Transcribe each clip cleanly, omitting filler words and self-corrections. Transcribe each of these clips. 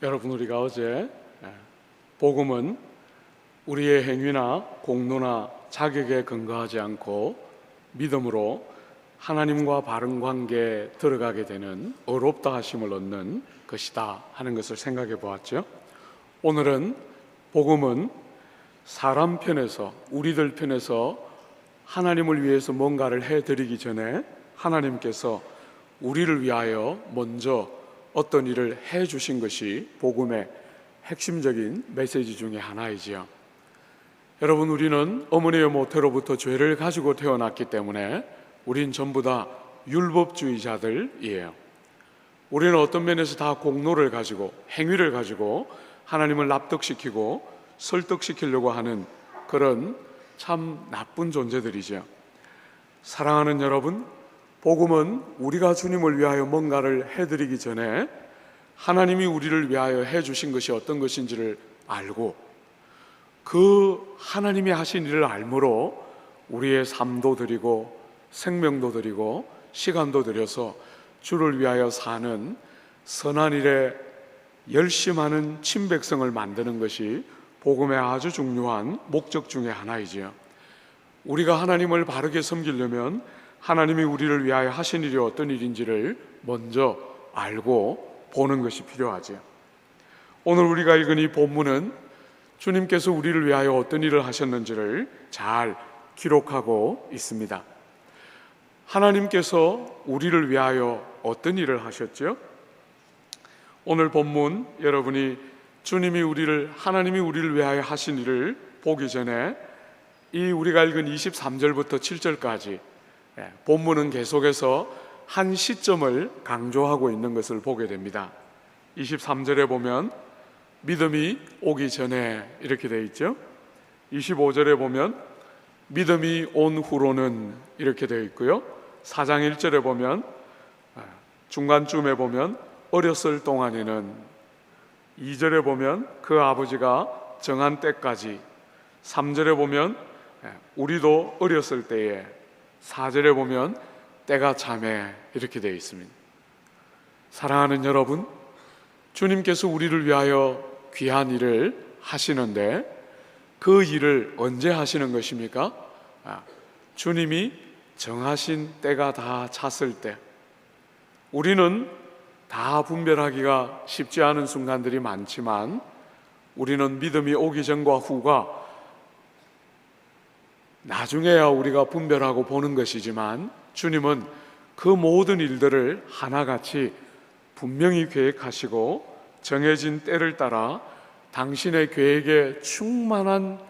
여러분, 우리가 어제 복음은 우리의 행위나 공로나 자격에 근거하지 않고 믿음으로 하나님과 바른 관계에 들어가게 되는 의롭다 하심을 얻는 것이다 하는 것을 생각해 보았죠. 오늘은 복음은 사람 편에서, 우리들 편에서 하나님을 위해서 뭔가를 해드리기 전에 하나님께서 우리를 위하여 먼저 어떤 일을 해 주신 것이 복음의 핵심적인 메시지 중에 하나이지요. 여러분, 우리는 어머니의 모태로부터 죄를 가지고 태어났기 때문에 우린 전부 다 율법주의자들이에요. 우리는 어떤 면에서 다 공로를 가지고, 행위를 가지고 하나님을 납득시키고 설득시키려고 하는 그런 참 나쁜 존재들이죠. 사랑하는 여러분, 복음은 우리가 주님을 위하여 뭔가를 해드리기 전에 하나님이 우리를 위하여 해주신 것이 어떤 것인지를 알고, 그 하나님이 하신 일을 알므로 우리의 삶도 드리고 생명도 드리고 시간도 들여서 주를 위하여 사는 선한 일에 열심하는 친백성을 만드는 것이 복음의 아주 중요한 목적 중에 하나이지요. 우리가 하나님을 바르게 섬기려면 하나님이 우리를 위하여 하신 일이 어떤 일인지를 먼저 알고 보는 것이 필요하지요. 오늘 우리가 읽은 이 본문은 주님께서 우리를 위하여 어떤 일을 하셨는지를 잘 기록하고 있습니다. 하나님께서 우리를 위하여 어떤 일을 하셨죠? 오늘 본문 여러분이 하나님이 우리를 위하여 하신 일을 보기 전에 이 우리가 읽은 23절부터 7절까지 본문은 계속해서 한 시점을 강조하고 있는 것을 보게 됩니다. 23절에 보면 믿음이 오기 전에 이렇게 되어 있죠. 25절에 보면 믿음이 온 후로는 이렇게 되어 있고요. 4장 1절에 보면 중간쯤에 보면 어렸을 동안에는, 2절에 보면 그 아버지가 정한 때까지, 3절에 보면 우리도 어렸을 때에, 4절에 보면 때가 참에 이렇게 되어 있습니다. 사랑하는 여러분, 주님께서 우리를 위하여 귀한 일을 하시는데 그 일을 언제 하시는 것입니까? 주님이 정하신 때가 다 찼을 때. 우리는 다 분별하기가 쉽지 않은 순간들이 많지만 우리는 믿음이 오기 전과 후가 나중에야 우리가 분별하고 보는 것이지만 주님은 그 모든 일들을 하나같이 분명히 계획하시고 정해진 때를 따라 당신의 계획에 충만한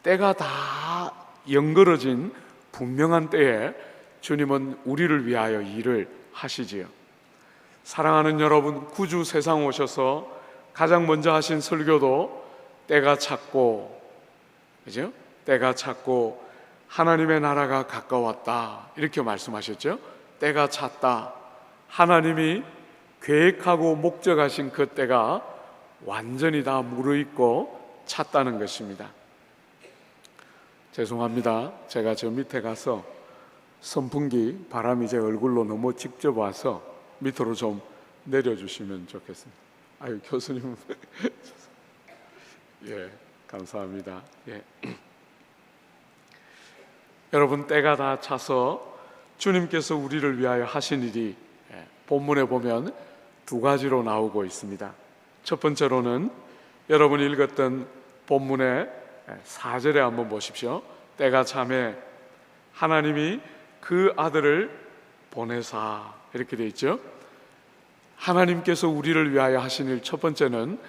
때가 다 연결어진 분명한 때에 주님은 우리를 위하여 일을 하시지요. 사랑하는 여러분, 구주 세상 오셔서 가장 먼저 하신 설교도 때가 찼고, 그죠? 때가 찼고 하나님의 나라가 가까웠다 이렇게 말씀하셨죠. 때가 찼다. 하나님이 계획하고 목적하신 그 때가 완전히 다 무르익고 찼다는 것입니다. 죄송합니다. 제가 저 밑에 가서 선풍기 바람이 제 얼굴로 너무 직접 와서 밑으로 좀 내려주시면 좋겠습니다. 아유, 교수님. 예, 감사합니다. 예. 여러분, 때가 다 차서 주님께서 우리를 위하여 하신 일이 본문에 보면 두 가지로 나오고 있습니다. 첫 번째로는 여러분이 읽었던 본문의 4절에 한번 보십시오. 때가 참에 하나님이 그 아들을 보내사 이렇게 되어 있죠. 하나님께서 우리를 위하여 하신 일 첫 번째는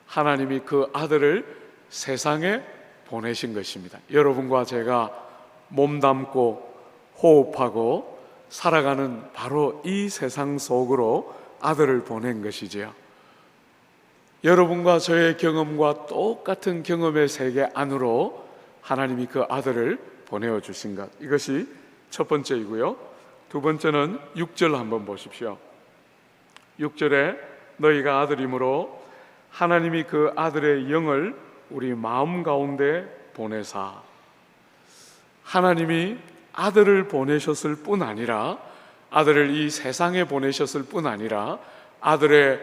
하나님이 그 아들을 세상에 보내신 것입니다. 여러분과 제가 몸담고 호흡하고 살아가는 바로 이 세상 속으로 아들을 보낸 것이지요. 여러분과 저의 경험과 똑같은 경험의 세계 안으로 하나님이 그 아들을 보내어 주신 것, 이것이 첫 번째이고요. 두 번째는 6절 한번 보십시오. 6절에 너희가 아들이므로 하나님이 그 아들의 영을 우리 마음 가운데 보내사. 하나님이 아들을 보내셨을 뿐 아니라, 아들을 이 세상에 보내셨을 뿐 아니라 아들의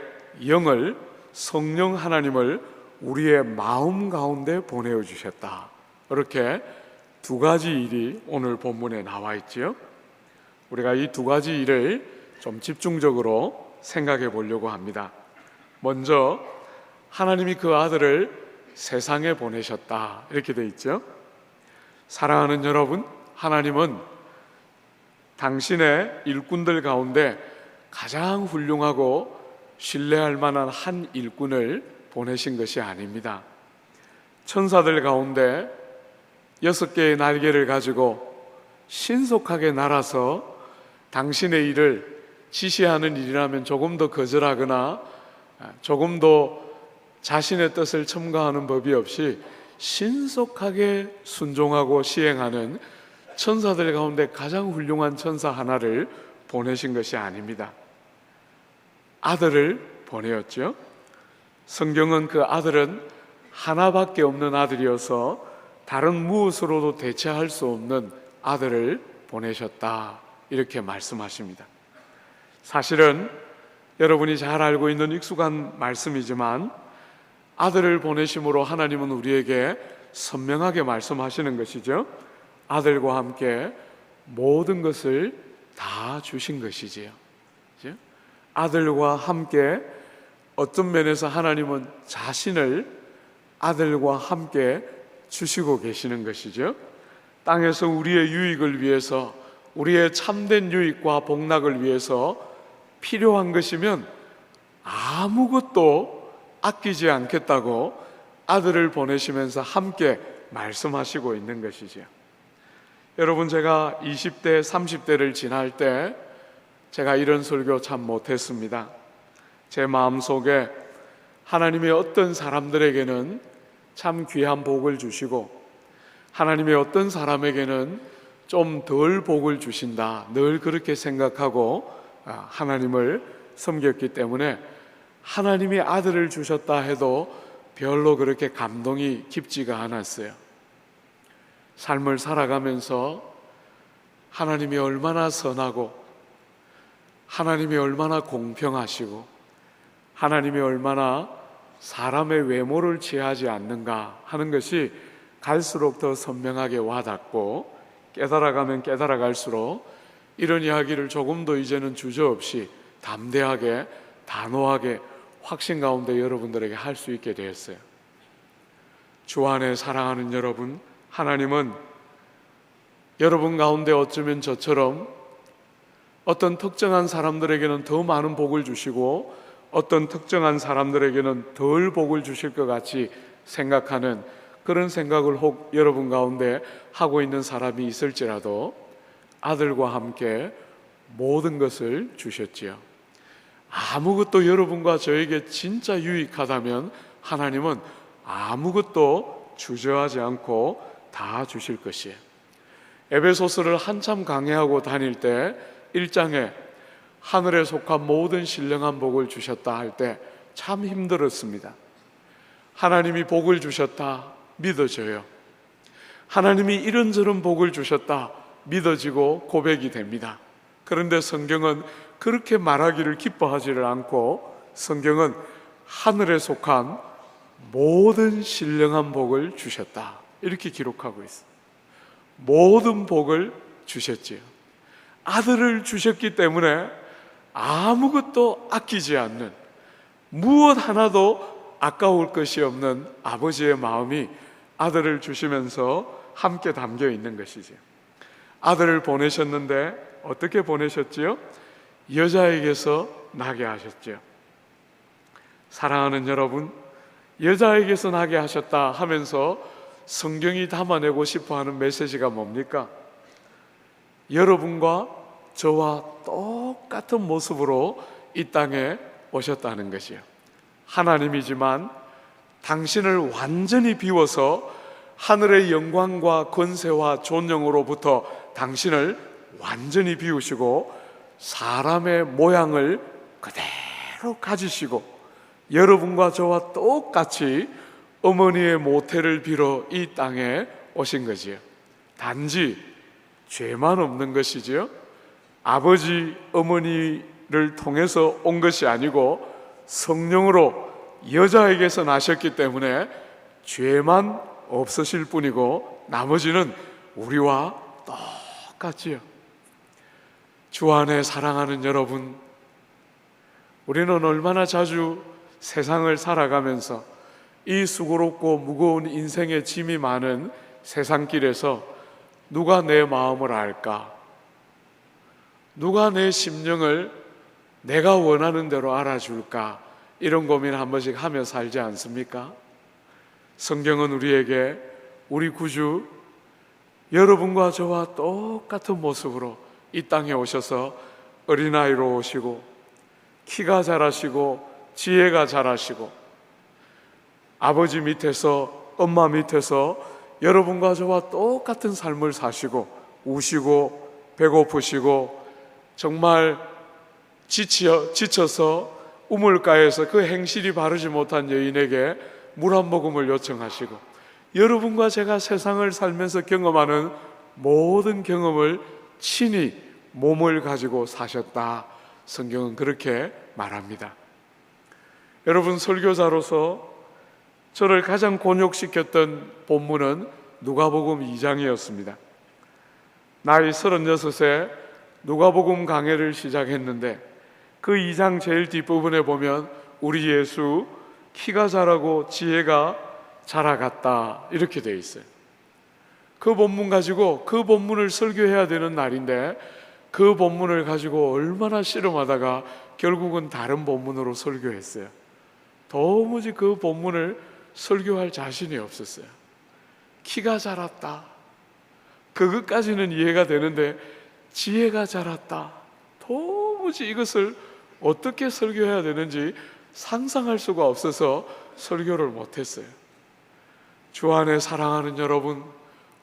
영을 성령 하나님을 우리의 마음 가운데 보내어 주셨다. 이렇게 두 가지 일이 오늘 본문에 나와 있지요. 우리가 이 두 가지 일을 좀 집중적으로 생각해 보려고 합니다. 먼저 하나님이 그 아들을 세상에 보내셨다, 이렇게 돼 있죠. 사랑하는 여러분, 하나님은 당신의 일꾼들 가운데 가장 훌륭하고 신뢰할 만한 한 일꾼을 보내신 것이 아닙니다. 천사들 가운데 6개의 날개를 가지고 신속하게 날아서 당신의 일을 지시하는 일이라면 조금 더 거절하거나 조금 더 자신의 뜻을 첨가하는 법이 없이 신속하게 순종하고 시행하는 천사들 가운데 가장 훌륭한 천사 하나를 보내신 것이 아닙니다. 아들을 보내었죠. 성경은 그 아들은 하나밖에 없는 아들이어서 다른 무엇으로도 대체할 수 없는 아들을 보내셨다, 이렇게 말씀하십니다. 사실은 여러분이 잘 알고 있는 익숙한 말씀이지만 아들을 보내심으로 하나님은 우리에게 선명하게 말씀하시는 것이죠. 아들과 함께 모든 것을 다 주신 것이지요. 아들과 함께 어떤 면에서 하나님은 자신을 아들과 함께 주시고 계시는 것이죠. 땅에서 우리의 유익을 위해서, 우리의 참된 유익과 복락을 위해서 필요한 것이면 아무것도 아끼지 않겠다고 아들을 보내시면서 함께 말씀하시고 있는 것이죠. 여러분, 제가 20대, 30대를 지날 때 제가 이런 설교 참 못했습니다. 제 마음속에 하나님이 어떤 사람들에게는 참 귀한 복을 주시고 하나님의 어떤 사람에게는 좀 덜 복을 주신다, 늘 그렇게 생각하고 하나님을 섬겼기 때문에 하나님이 아들을 주셨다 해도 별로 그렇게 감동이 깊지가 않았어요. 삶을 살아가면서 하나님이 얼마나 선하고 하나님이 얼마나 공평하시고 하나님이 얼마나 사람의 외모를 취하지 않는가 하는 것이 갈수록 더 선명하게 와닿고, 깨달아가면 깨달아갈수록 이런 이야기를 조금 더 이제는 주저없이 담대하게 단호하게 확신 가운데 여러분들에게 할 수 있게 되었어요. 주 안에 사랑하는 여러분, 하나님은 여러분 가운데 어쩌면 저처럼 어떤 특정한 사람들에게는 더 많은 복을 주시고 어떤 특정한 사람들에게는 덜 복을 주실 것 같이 생각하는 그런 생각을 혹 여러분 가운데 하고 있는 사람이 있을지라도 아들과 함께 모든 것을 주셨지요. 아무것도 여러분과 저에게 진짜 유익하다면 하나님은 아무것도 주저하지 않고 다 주실 것이에요. 에베소서를 한참 강해하고 다닐 때 1장에 하늘에 속한 모든 신령한 복을 주셨다 할 때 참 힘들었습니다. 하나님이 복을 주셨다 믿어져요. 하나님이 이런저런 복을 주셨다 믿어지고 고백이 됩니다. 그런데 성경은 그렇게 말하기를 기뻐하지를 않고 성경은 하늘에 속한 모든 신령한 복을 주셨다 이렇게 기록하고 있어요. 모든 복을 주셨지요. 아들을 주셨기 때문에 아무것도 아끼지 않는, 무엇 하나도 아까울 것이 없는 아버지의 마음이 아들을 주시면서 함께 담겨 있는 것이죠. 아들을 보내셨는데 어떻게 보내셨지요? 여자에게서 나게 하셨죠. 사랑하는 여러분, 여자에게서 나게 하셨다 하면서 성경이 담아내고 싶어하는 메시지가 뭡니까? 여러분과 저와 똑같은 모습으로 이 땅에 오셨다는 것이요. 하나님이지만 당신을 완전히 비워서 하늘의 영광과 권세와 존영으로부터 당신을 완전히 비우시고 사람의 모양을 그대로 가지시고 여러분과 저와 똑같이 어머니의 모태를 빌어 이 땅에 오신 거지요. 단지 죄만 없는 것이지요. 아버지 어머니를 통해서 온 것이 아니고 성령으로 여자에게서 나셨기 때문에 죄만 없으실 뿐이고 나머지는 우리와 똑같지요. 주 안에 사랑하는 여러분, 우리는 얼마나 자주 세상을 살아가면서 이 수고롭고 무거운 인생의 짐이 많은 세상길에서 누가 내 마음을 알까? 누가 내 심령을 내가 원하는 대로 알아줄까? 이런 고민 한 번씩 하며 살지 않습니까? 성경은 우리에게 우리 구주 여러분과 저와 똑같은 모습으로 이 땅에 오셔서 어린아이로 오시고 키가 자라시고 지혜가 자라시고 아버지 밑에서 엄마 밑에서 여러분과 저와 똑같은 삶을 사시고 우시고 배고프시고 정말 지쳐서 우물가에서 그 행실이 바르지 못한 여인에게 물 한 모금을 요청하시고 여러분과 제가 세상을 살면서 경험하는 모든 경험을 친히 몸을 가지고 사셨다. 성경은 그렇게 말합니다. 여러분, 설교자로서 저를 가장 곤욕시켰던 본문은 누가복음 2장이었습니다. 나이 36에 누가복음 강해를 시작했는데 그 2장 제일 뒷부분에 보면 우리 예수 키가 자라고 지혜가 자라갔다 이렇게 되어 있어요. 그 본문 가지고 그 본문을 설교해야 되는 날인데 그 본문을 가지고 얼마나 씨름하다가 결국은 다른 본문으로 설교했어요. 도무지 그 본문을 설교할 자신이 없었어요. 키가 자랐다, 그것까지는 이해가 되는데 지혜가 자랐다, 도무지 이것을 어떻게 설교해야 되는지 상상할 수가 없어서 설교를 못했어요. 주 안에 사랑하는 여러분,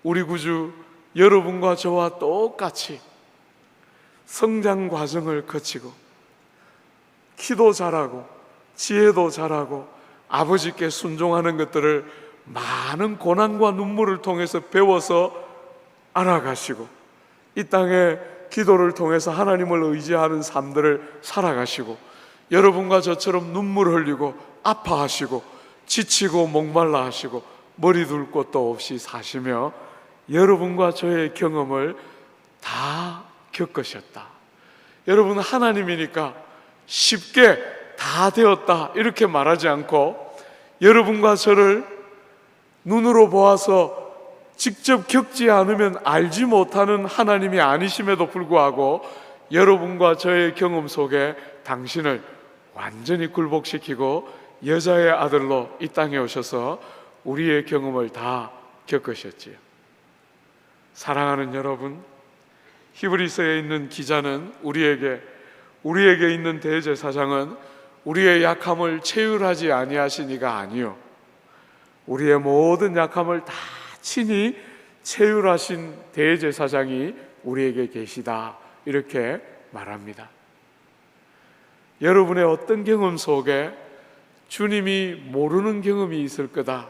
우리 구주 여러분과 저와 똑같이 성장 과정을 거치고 키도 자라고 지혜도 자라고 아버지께 순종하는 것들을 많은 고난과 눈물을 통해서 배워서 알아가시고 이 땅에 기도를 통해서 하나님을 의지하는 삶들을 살아가시고 여러분과 저처럼 눈물 흘리고 아파하시고 지치고 목말라 하시고 머리 둘 곳도 없이 사시며 여러분과 저의 경험을 다 겪으셨다. 여러분, 하나님이니까 쉽게 다 되었다 이렇게 말하지 않고 여러분과 저를 눈으로 보아서 직접 겪지 않으면 알지 못하는 하나님이 아니심에도 불구하고 여러분과 저의 경험 속에 당신을 완전히 굴복시키고 여자의 아들로 이 땅에 오셔서 우리의 경험을 다 겪으셨지요. 사랑하는 여러분, 히브리서에 있는 기자는 우리에게 있는 대제사장은 우리의 약함을 체휼하지 아니하시니가 아니요 우리의 모든 약함을 다 친히 체휼하신 대제사장이 우리에게 계시다 이렇게 말합니다. 여러분의 어떤 경험 속에 주님이 모르는 경험이 있을 거다,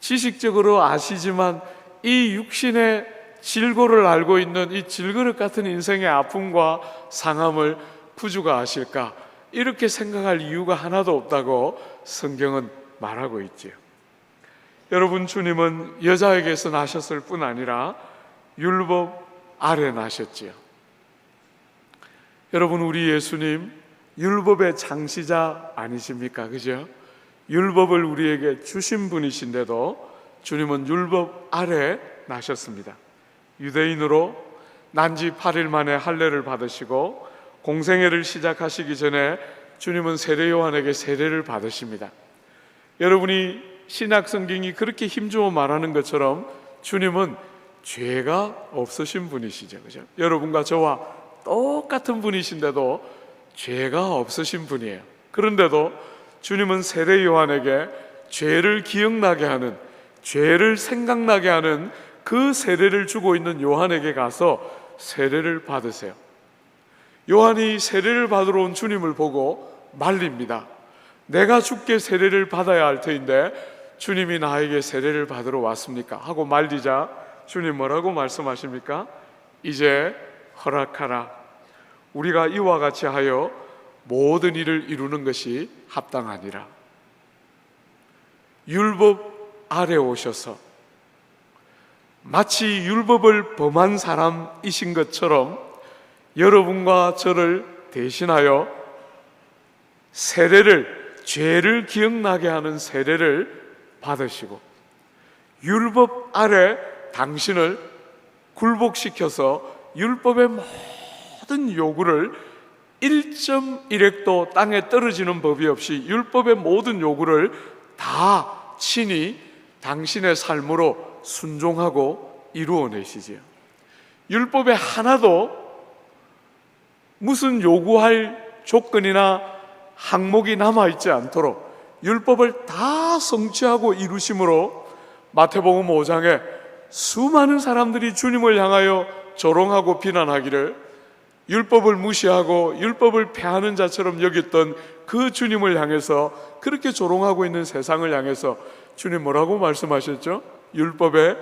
지식적으로 아시지만 이 육신의 질고를 알고 있는 이 질그릇 같은 인생의 아픔과 상함을 구주가 아실까, 이렇게 생각할 이유가 하나도 없다고 성경은 말하고 있지요. 여러분, 주님은 여자에게서 나셨을 뿐 아니라 율법 아래 나셨지요. 여러분, 우리 예수님 율법의 창시자 아니십니까? 그죠? 율법을 우리에게 주신 분이신데도 주님은 율법 아래 나셨습니다. 유대인으로 난지 8일 만에 할례를 받으시고 공생애를 시작하시기 전에 주님은 세례 요한에게 세례를 받으십니다. 여러분이 신약 성경이 그렇게 힘주어 말하는 것처럼 주님은 죄가 없으신 분이시죠. 그죠? 여러분과 저와 똑같은 분이신데도 죄가 없으신 분이에요. 그런데도 주님은 세례 요한에게 죄를 기억나게 하는, 죄를 생각나게 하는 그 세례를 주고 있는 요한에게 가서 세례를 받으세요. 요한이 세례를 받으러 온 주님을 보고 말립니다. 내가 주께 세례를 받아야 할 터인데 주님이 나에게 세례를 받으러 왔습니까? 하고 말리자 주님 뭐라고 말씀하십니까? 이제 허락하라. 우리가 이와 같이 하여 모든 일을 이루는 것이 합당하니라. 율법 아래 오셔서 마치 율법을 범한 사람이신 것처럼 여러분과 저를 대신하여 세례를, 죄를 기억나게 하는 세례를 받으시고 율법 아래 당신을 굴복시켜서 율법의 모든 요구를 1.1획도 땅에 떨어지는 법이 없이 율법의 모든 요구를 다 친히 당신의 삶으로 순종하고 이루어내시지요. 율법에 하나도 무슨 요구할 조건이나 항목이 남아있지 않도록 율법을 다 성취하고 이루심으로 마태복음 5장에 수많은 사람들이 주님을 향하여 조롱하고 비난하기를 율법을 무시하고 율법을 폐하는 자처럼 여겼던 그 주님을 향해서, 그렇게 조롱하고 있는 세상을 향해서 주님 뭐라고 말씀하셨죠? 율법에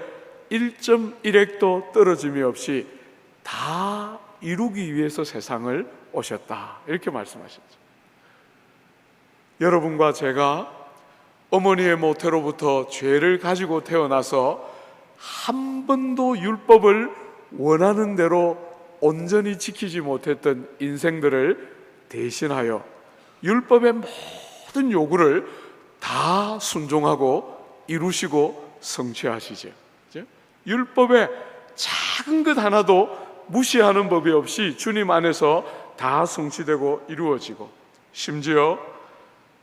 1.1획도 떨어짐이 없이 다 이루기 위해서 세상을 오셨다, 이렇게 말씀하셨죠. 여러분과 제가 어머니의 모태로부터 죄를 가지고 태어나서 한 번도 율법을 원하는 대로 온전히 지키지 못했던 인생들을 대신하여 율법의 모든 요구를 다 순종하고 이루시고 성취하시죠. 율법의 작은 것 하나도 무시하는 법이 없이 주님 안에서 다 성취되고 이루어지고, 심지어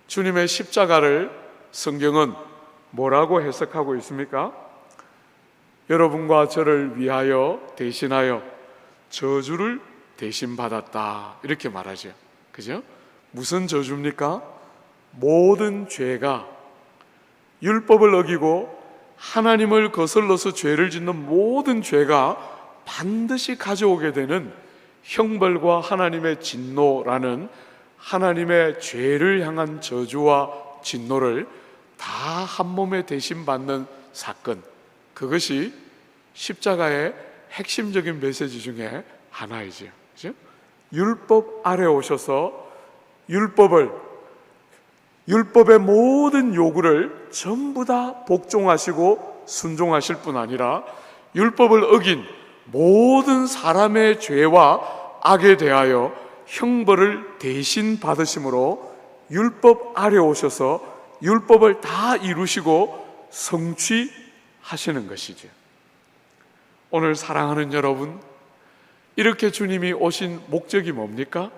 주님의 십자가를 성경은 뭐라고 해석하고 있습니까? 여러분과 저를 위하여 대신하여 저주를 대신 받았다, 이렇게 말하죠. 그죠? 무슨 저주입니까? 모든 죄가, 율법을 어기고 하나님을 거슬러서 죄를 짓는 모든 죄가 반드시 가져오게 되는 형벌과 하나님의 진노라는 하나님의 죄를 향한 저주와 진노를 다 한 몸에 대신 받는 사건, 그것이 십자가의 핵심적인 메시지 중에 하나이죠. 그죠? 율법 아래 오셔서 율법의 모든 요구를 전부 다 복종하시고 순종하실 뿐 아니라 율법을 어긴 모든 사람의 죄와 악에 대하여 형벌을 대신 받으심으로 율법 아래 오셔서 율법을 다 이루시고 성취하시는 것이죠. 오늘 사랑하는 여러분, 이렇게 주님이 오신 목적이 뭡니까?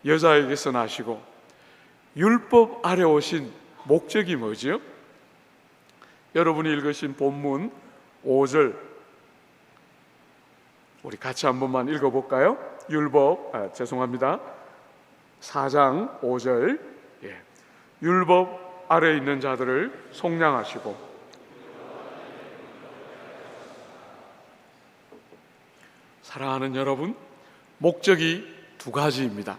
여자에게서 나시고 율법 아래 오신 목적이 뭐지요? 여러분이 읽으신 본문 5절 우리 같이 한 번만 읽어볼까요? 죄송합니다. 4장 5절. 율법 아래 있는 자들을 속량하시고, 사랑하는 여러분, 목적이 두 가지입니다.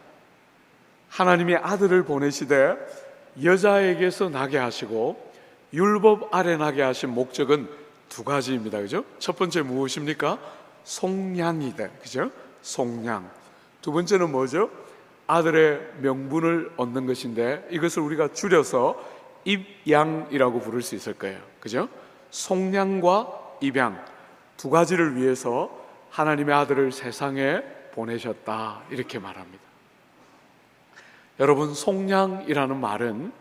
하나님이 아들을 보내시되 여자에게서 나게 하시고 율법 아래 나게 하신 목적은 두 가지입니다. 그죠? 첫 번째 무엇입니까? 속량이다. 그죠? 속량. 두 번째는 뭐죠? 아들의 명분을 얻는 것인데, 이것을 우리가 줄여서 입양이라고 부를 수 있을 거예요. 그죠? 속량과 입양, 두 가지를 위해서 하나님의 아들을 세상에 보내셨다, 이렇게 말합니다. 여러분, 속량이라는 말은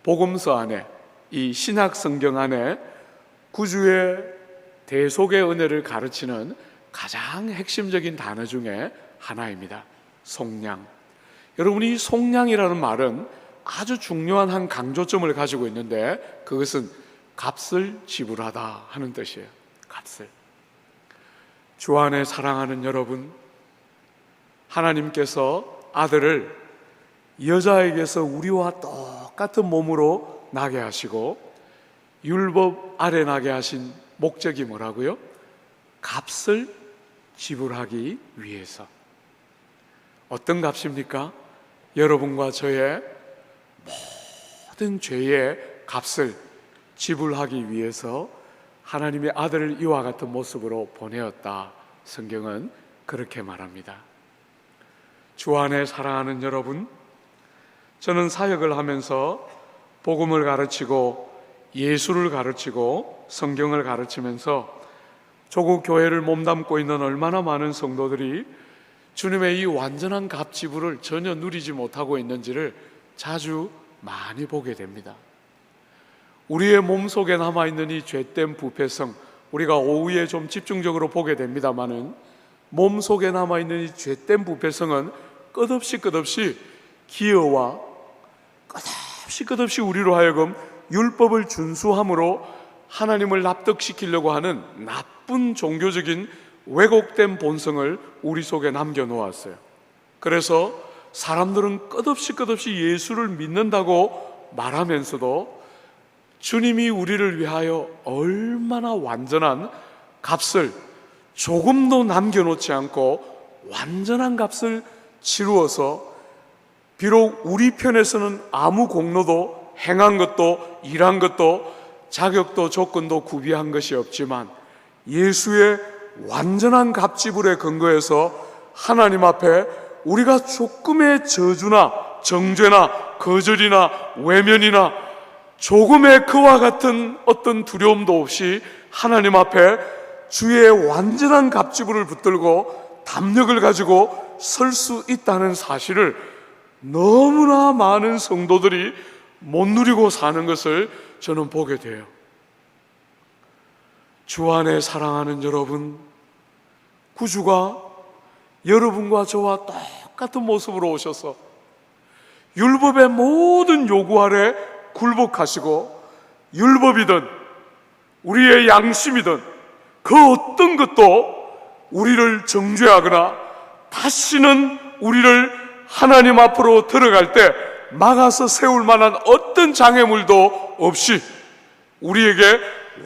복음서 안에, 이 신약 성경 안에 구주의 대속의 은혜를 가르치는 가장 핵심적인 단어 중에 하나입니다. 속량. 여러분, 이 속량이라는 말은 아주 중요한 한 강조점을 가지고 있는데, 그것은 값을 지불하다 하는 뜻이에요. 값을. 주 안에 사랑하는 여러분, 하나님께서 아들을 여자에게서 우리와 똑같은 몸으로 나게 하시고 율법 아래 나게 하신 목적이 뭐라고요? 값을 지불하기 위해서. 어떤 값입니까? 여러분과 저의 모든 죄의 값을 지불하기 위해서 하나님의 아들을 이와 같은 모습으로 보내었다. 성경은 그렇게 말합니다. 주 안에 사랑하는 여러분, 저는 사역을 하면서 복음을 가르치고 예수를 가르치고 성경을 가르치면서 조국 교회를 몸담고 있는 얼마나 많은 성도들이 주님의 이 완전한 갑지불을 전혀 누리지 못하고 있는지를 자주 많이 보게 됩니다. 우리의 몸속에 남아있는 이 죄된 부패성, 우리가 오후에 좀 집중적으로 보게 됩니다마는 몸속에 남아있는 이 죄된 부패성은 끝없이 기어와 끝없이 우리로 하여금 율법을 준수함으로 하나님을 납득시키려고 하는 나쁜 종교적인 왜곡된 본성을 우리 속에 남겨놓았어요. 그래서 사람들은 끝없이 예수를 믿는다고 말하면서도 주님이 우리를 위하여 얼마나 완전한 값을 조금도 남겨놓지 않고 완전한 값을 치루어서 비록 우리 편에서는 아무 공로도 행한 것도 일한 것도 자격도 조건도 구비한 것이 없지만 예수의 완전한 갑지불에 근거해서 하나님 앞에 우리가 조금의 저주나 정죄나 거절이나 외면이나 조금의 그와 같은 어떤 두려움도 없이 하나님 앞에 주의 완전한 갑지불을 붙들고 담력을 가지고 설 수 있다는 사실을 너무나 많은 성도들이 못 누리고 사는 것을 저는 보게 돼요. 주 안에 사랑하는 여러분, 구주가 여러분과 저와 똑같은 모습으로 오셔서 율법의 모든 요구 아래 굴복하시고 율법이든 우리의 양심이든 그 어떤 것도 우리를 정죄하거나 다시는 우리를 하나님 앞으로 들어갈 때 막아서 세울 만한 어떤 장애물도 없이 우리에게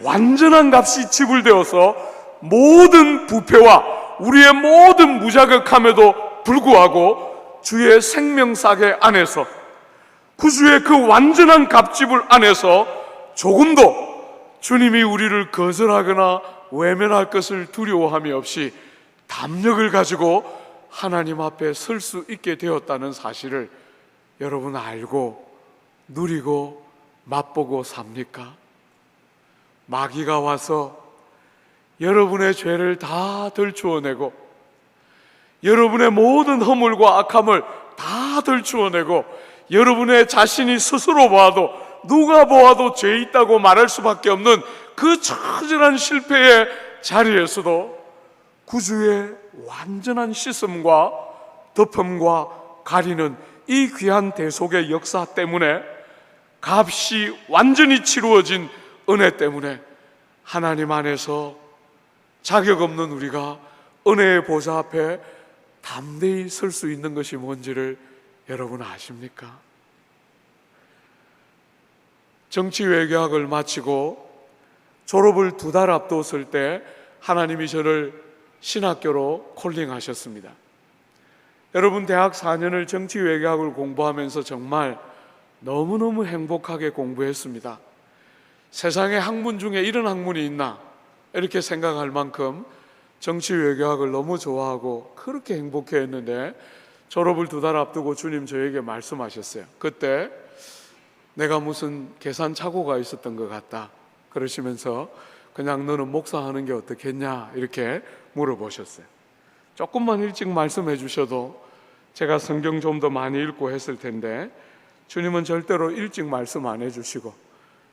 완전한 값이 지불되어서 모든 부패와 우리의 모든 무자격함에도 불구하고 주의 생명사계 안에서 구주의 그 완전한 값지불 안에서 조금도 주님이 우리를 거절하거나 외면할 것을 두려워함이 없이 담력을 가지고 하나님 앞에 설 수 있게 되었다는 사실을 여러분 알고 누리고 맛보고 삽니까? 마귀가 와서 여러분의 죄를 다 덜추어내고 여러분의 모든 허물과 악함을 다 덜추어내고 여러분의 자신이 스스로 보아도 누가 보아도 죄 있다고 말할 수밖에 없는 그 처절한 실패의 자리에서도 구주의 완전한 씻음과 덮음과 가리는 이 귀한 대속의 역사 때문에 값이 완전히 치루어진 은혜 때문에 하나님 안에서 자격 없는 우리가 은혜의 보좌 앞에 담대히 설 수 있는 것이 뭔지를 여러분 아십니까? 정치외교학을 마치고 졸업을 2달 앞뒀을 때 하나님이 저를 신학교로 콜링하셨습니다. 여러분, 대학 4년을 정치외교학을 공부하면서 정말 너무너무 행복하게 공부했습니다. 세상에 학문 중에 이런 학문이 있나 이렇게 생각할 만큼 정치외교학을 너무 좋아하고 그렇게 행복해했는데 졸업을 2달 앞두고 주님 저에게 말씀하셨어요. 그때 내가 무슨 계산 착오가 있었던 것 같다 그러시면서 그냥 너는 목사하는 게 어떻겠냐 이렇게 물어보셨어요. 조금만 일찍 말씀해 주셔도 제가 성경 좀 더 많이 읽고 했을 텐데 주님은 절대로 일찍 말씀 안 해주시고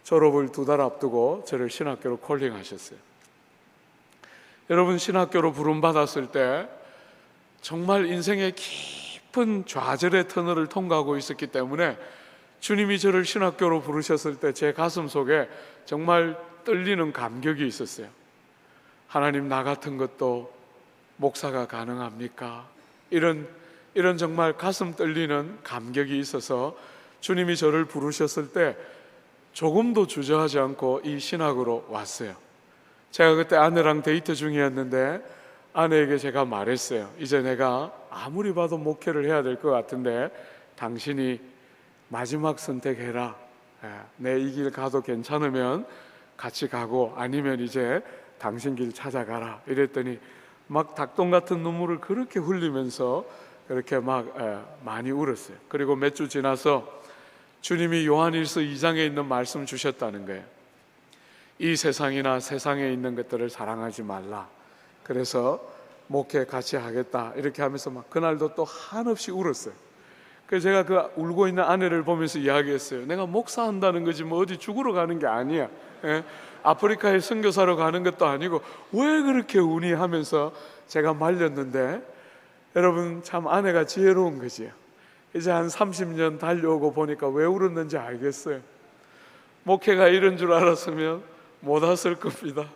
졸업을 2달 앞두고 저를 신학교로 콜링하셨어요. 여러분, 신학교로 부름받았을 때 정말 인생의 깊은 좌절의 터널을 통과하고 있었기 때문에 주님이 저를 신학교로 부르셨을 때 제 가슴 속에 정말 떨리는 감격이 있었어요. 하나님, 나 같은 것도 목사가 가능합니까? 이런 정말 가슴 떨리는 감격이 있어서 주님이 저를 부르셨을 때 조금도 주저하지 않고 이 신학으로 왔어요. 제가 그때 아내랑 데이트 중이었는데 아내에게 제가 말했어요. 이제 내가 아무리 봐도 목회를 해야 될 것 같은데 당신이 마지막 선택해라. 내 이 길 가도 괜찮으면 같이 가고 아니면 이제 당신 길 찾아가라. 이랬더니 막 닭똥 같은 눈물을 그렇게 흘리면서 그렇게 막 많이 울었어요. 그리고 몇 주 지나서 주님이 요한일서 2장에 있는 말씀 주셨다는 거예요. 이 세상이나 세상에 있는 것들을 사랑하지 말라. 그래서 목회 같이 하겠다 이렇게 하면서 막 그날도 또 한없이 울었어요. 그래서 제가 그 울고 있는 아내를 보면서 이야기했어요. 내가 목사한다는 거지 뭐 어디 죽으러 가는 게 아니야. 예? 아프리카에 선교사로 가는 것도 아니고 왜 그렇게 우니 하면서 제가 말렸는데, 여러분 참 아내가 지혜로운 거지요. 이제 한 30년 달려오고 보니까 왜 울었는지 알겠어요. 목회가 이런 줄 알았으면 못 왔을 겁니다.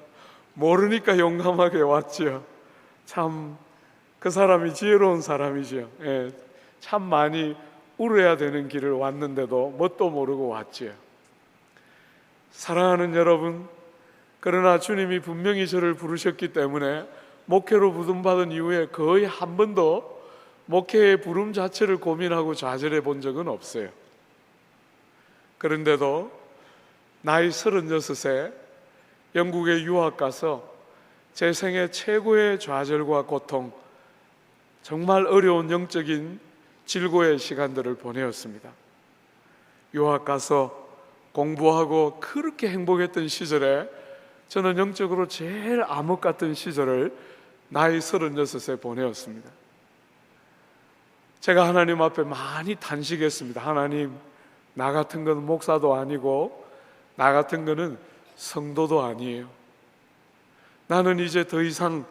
모르니까 용감하게 왔지요. 참 그 사람이 지혜로운 사람이죠. 예, 참 많이 울어야 되는 길을 왔는데도 뭣도 모르고 왔지요. 사랑하는 여러분, 그러나 주님이 분명히 저를 부르셨기 때문에 목회로 부름받은 이후에 거의 한 번도 목회의 부름 자체를 고민하고 좌절해 본 적은 없어요. 그런데도 나이 36세 영국에 유학 가서 제 생애 최고의 좌절과 고통, 정말 어려운 영적인 질고의 시간들을 보내었습니다. 유학 가서 공부하고 그렇게 행복했던 시절에 저는 영적으로 제일 암흑 같은 시절을 나이 36세 보내었습니다. 제가 하나님 앞에 많이 단식했습니다. 하나님, 나 같은 건 목사도 아니고 나 같은 거는 성도도 아니에요. 나는 이제 더 이상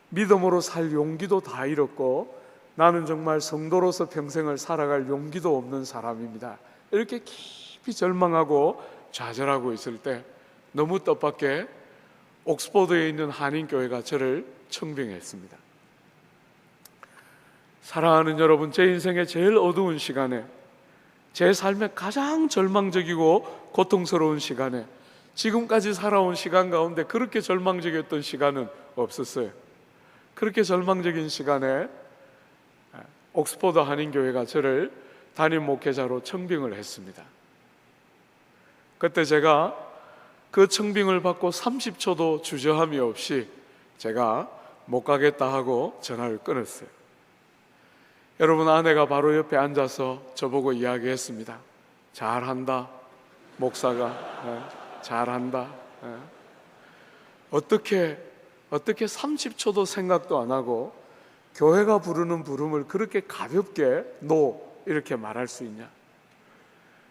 믿음으로 살 용기도 다 잃었고 나는 정말 성도로서 평생을 살아갈 용기도 없는 사람입니다. 이렇게 깊이 절망하고 좌절하고 있을 때 너무 뜻밖의 옥스퍼드에 있는 한인교회가 저를 청빙했습니다. 사랑하는 여러분, 제 인생의 제일 어두운 시간에, 제 삶의 가장 절망적이고 고통스러운 시간에, 지금까지 살아온 시간 가운데 그렇게 절망적이었던 시간은 없었어요. 그렇게 절망적인 시간에 옥스퍼드 한인교회가 저를 담임 목회자로 청빙을 했습니다. 그때 제가 그 청빙을 받고 30초도 주저함이 없이 제가 못 가겠다 하고 전화를 끊었어요. 여러분, 아내가 바로 옆에 앉아서 저보고 이야기했습니다. 잘한다, 목사가. 잘한다. 어떻게 30초도 생각도 안 하고 교회가 부르는 부름을 그렇게 가볍게 이렇게 말할 수 있냐.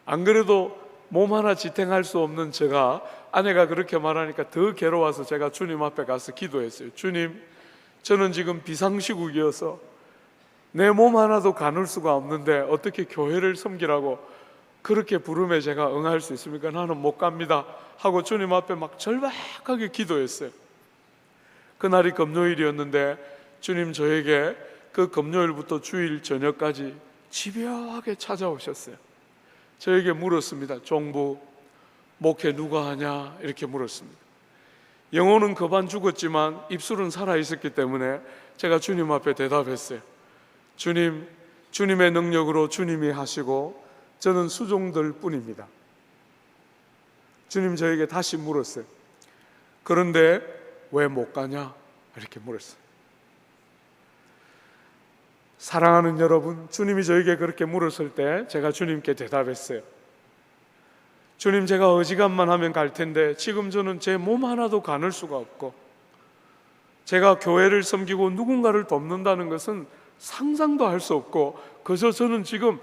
안 그래도 몸 하나 지탱할 수 없는 제가 아내가 그렇게 말하니까 더 괴로워서 제가 주님 앞에 가서 기도했어요. 주님, 저는 지금 비상시국이어서 내 몸 하나도 가눌 수가 없는데 어떻게 교회를 섬기라고 그렇게 부름에 제가 응할 수 있습니까? 나는 못 갑니다 하고 주님 앞에 막 절박하게 기도했어요. 그날이 금요일이었는데 주님 저에게 그 금요일부터 주일 저녁까지 집요하게 찾아오셨어요. 저에게 물었습니다. 종부, 목회 누가 하냐? 이렇게 물었습니다. 영혼은 거반 죽었지만 입술은 살아있었기 때문에 제가 주님 앞에 대답했어요. 주님, 주님의 능력으로 주님이 하시고 저는 수종들 뿐입니다. 주님 저에게 다시 물었어요. 그런데 왜 못 가냐? 이렇게 물었어요. 사랑하는 여러분, 주님이 저에게 그렇게 물었을 때 제가 주님께 대답했어요. 주님, 제가 어지간만 하면 갈 텐데 지금 저는 제 몸 하나도 가눌 수가 없고 제가 교회를 섬기고 누군가를 돕는다는 것은 상상도 할 수 없고 그저 저는 지금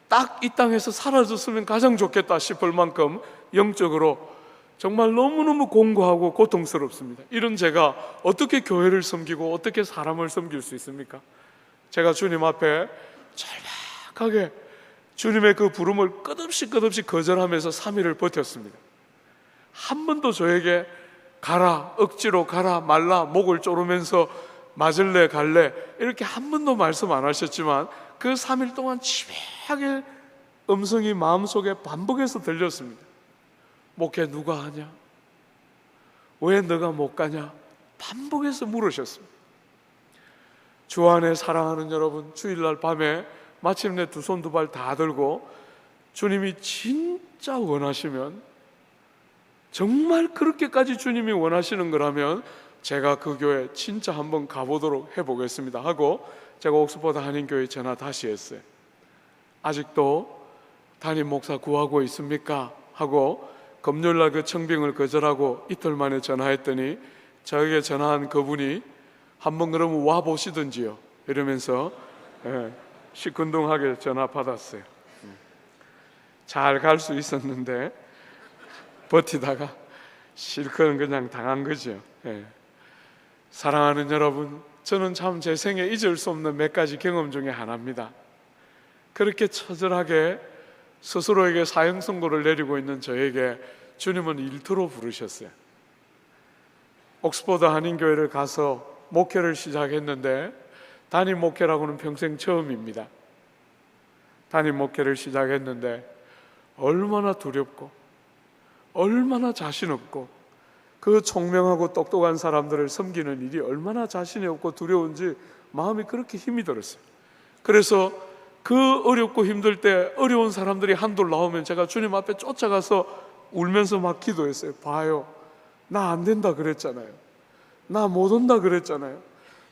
딱 이 땅에서 사라졌으면 가장 좋겠다 싶을 만큼 영적으로 정말 너무너무 공고하고 고통스럽습니다. 이런 제가 어떻게 교회를 섬기고 어떻게 사람을 섬길 수 있습니까? 제가 주님 앞에 절박하게 주님의 그 부름을 끝없이 거절하면서 3일을 버텼습니다. 한 번도 저에게 가라, 억지로 가라, 말라, 목을 조르면서 맞을래, 갈래 이렇게 한 번도 말씀 안 하셨지만 그 3일 동안 집요하게 음성이 마음속에 반복해서 들렸습니다. 목회 누가 하냐? 왜 너가 못 가냐? 반복해서 물으셨습니다. 주 안에 사랑하는 여러분, 주일날 밤에 마침내 두 손 두 발 다 들고 주님이 진짜 원하시면, 정말 그렇게까지 주님이 원하시는 거라면 제가 그 교회 진짜 한번 가보도록 해보겠습니다 하고 제가 옥스퍼드 한인교회 전화 다시 했어요. 아직도 담임 목사 구하고 있습니까? 하고 금요일날 그 청빙을 거절하고 이틀 만에 전화했더니 저에게 전화한 그분이 한번 그러면 와 보시든지요 이러면서 시큰둥하게 전화 받았어요. 잘 갈 수 있었는데 버티다가 실컷 그냥 당한 거죠. 사랑하는 여러분, 저는 참 제 생에 잊을 수 없는 몇 가지 경험 중에 하나입니다. 그렇게 처절하게 스스로에게 사형 선고를 내리고 있는 저에게 주님은 일터로 부르셨어요. 옥스퍼드 한인교회를 가서 목회를 시작했는데 담임 목회라고는 평생 처음입니다. 담임 목회를 시작했는데 얼마나 두렵고 얼마나 자신 없고 그 총명하고 똑똑한 사람들을 섬기는 일이 얼마나 자신이 없고 두려운지 마음이 그렇게 힘이 들었어요. 그래서 그 어렵고 힘들 때 어려운 사람들이 한둘 나오면 제가 주님 앞에 쫓아가서 울면서 막 기도했어요. 봐요, 나 안 된다 그랬잖아요. 나 못 온다 그랬잖아요.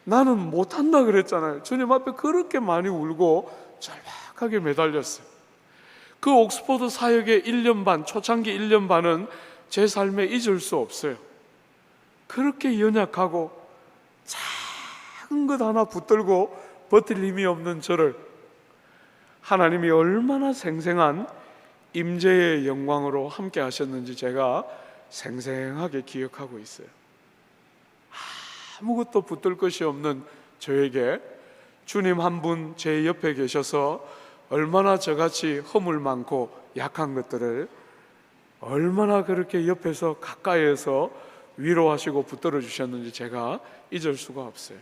나는 못 한다 그랬잖아요. 주님 앞에 그렇게 많이 울고 절박하게 매달렸어요. 그 옥스퍼드 사역의 1년 반, 초창기 1년 반은 제 삶에 잊을 수 없어요. 그렇게 연약하고 작은 것 하나 붙들고 버틸 힘이 없는 저를 하나님이 얼마나 생생한 임재의 영광으로 함께 하셨는지 제가 생생하게 기억하고 있어요. 아무것도 붙들 것이 없는 저에게 주님 한 분 제 옆에 계셔서 얼마나 저같이 허물 많고 약한 것들을 얼마나 그렇게 옆에서 가까이에서 위로하시고 붙들어 주셨는지 제가 잊을 수가 없어요.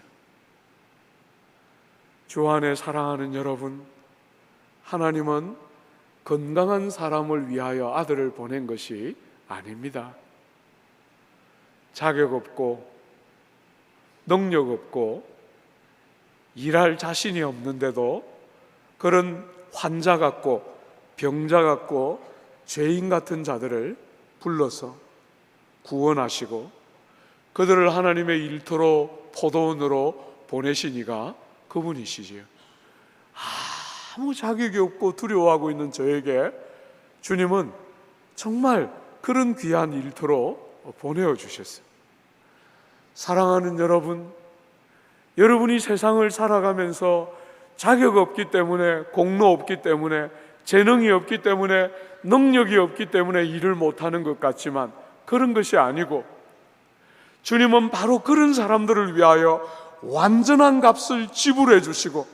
주 안에 사랑하는 여러분, 하나님은 건강한 사람을 위하여 아들을 보낸 것이 아닙니다. 자격 없고 능력 없고 일할 자신이 없는데도 그런 환자 같고 병자 같고 죄인 같은 자들을 불러서 구원하시고 그들을 하나님의 일터로 포도원으로 보내신 이가 그분이시지요. 아무 자격이 없고 두려워하고 있는 저에게 주님은 정말 그런 귀한 일터로 보내어 주셨어요. 사랑하는 여러분, 여러분이 세상을 살아가면서 자격 없기 때문에, 공로 없기 때문에, 재능이 없기 때문에, 능력이 없기 때문에 일을 못하는 것 같지만 그런 것이 아니고 주님은 바로 그런 사람들을 위하여 완전한 값을 지불해 주시고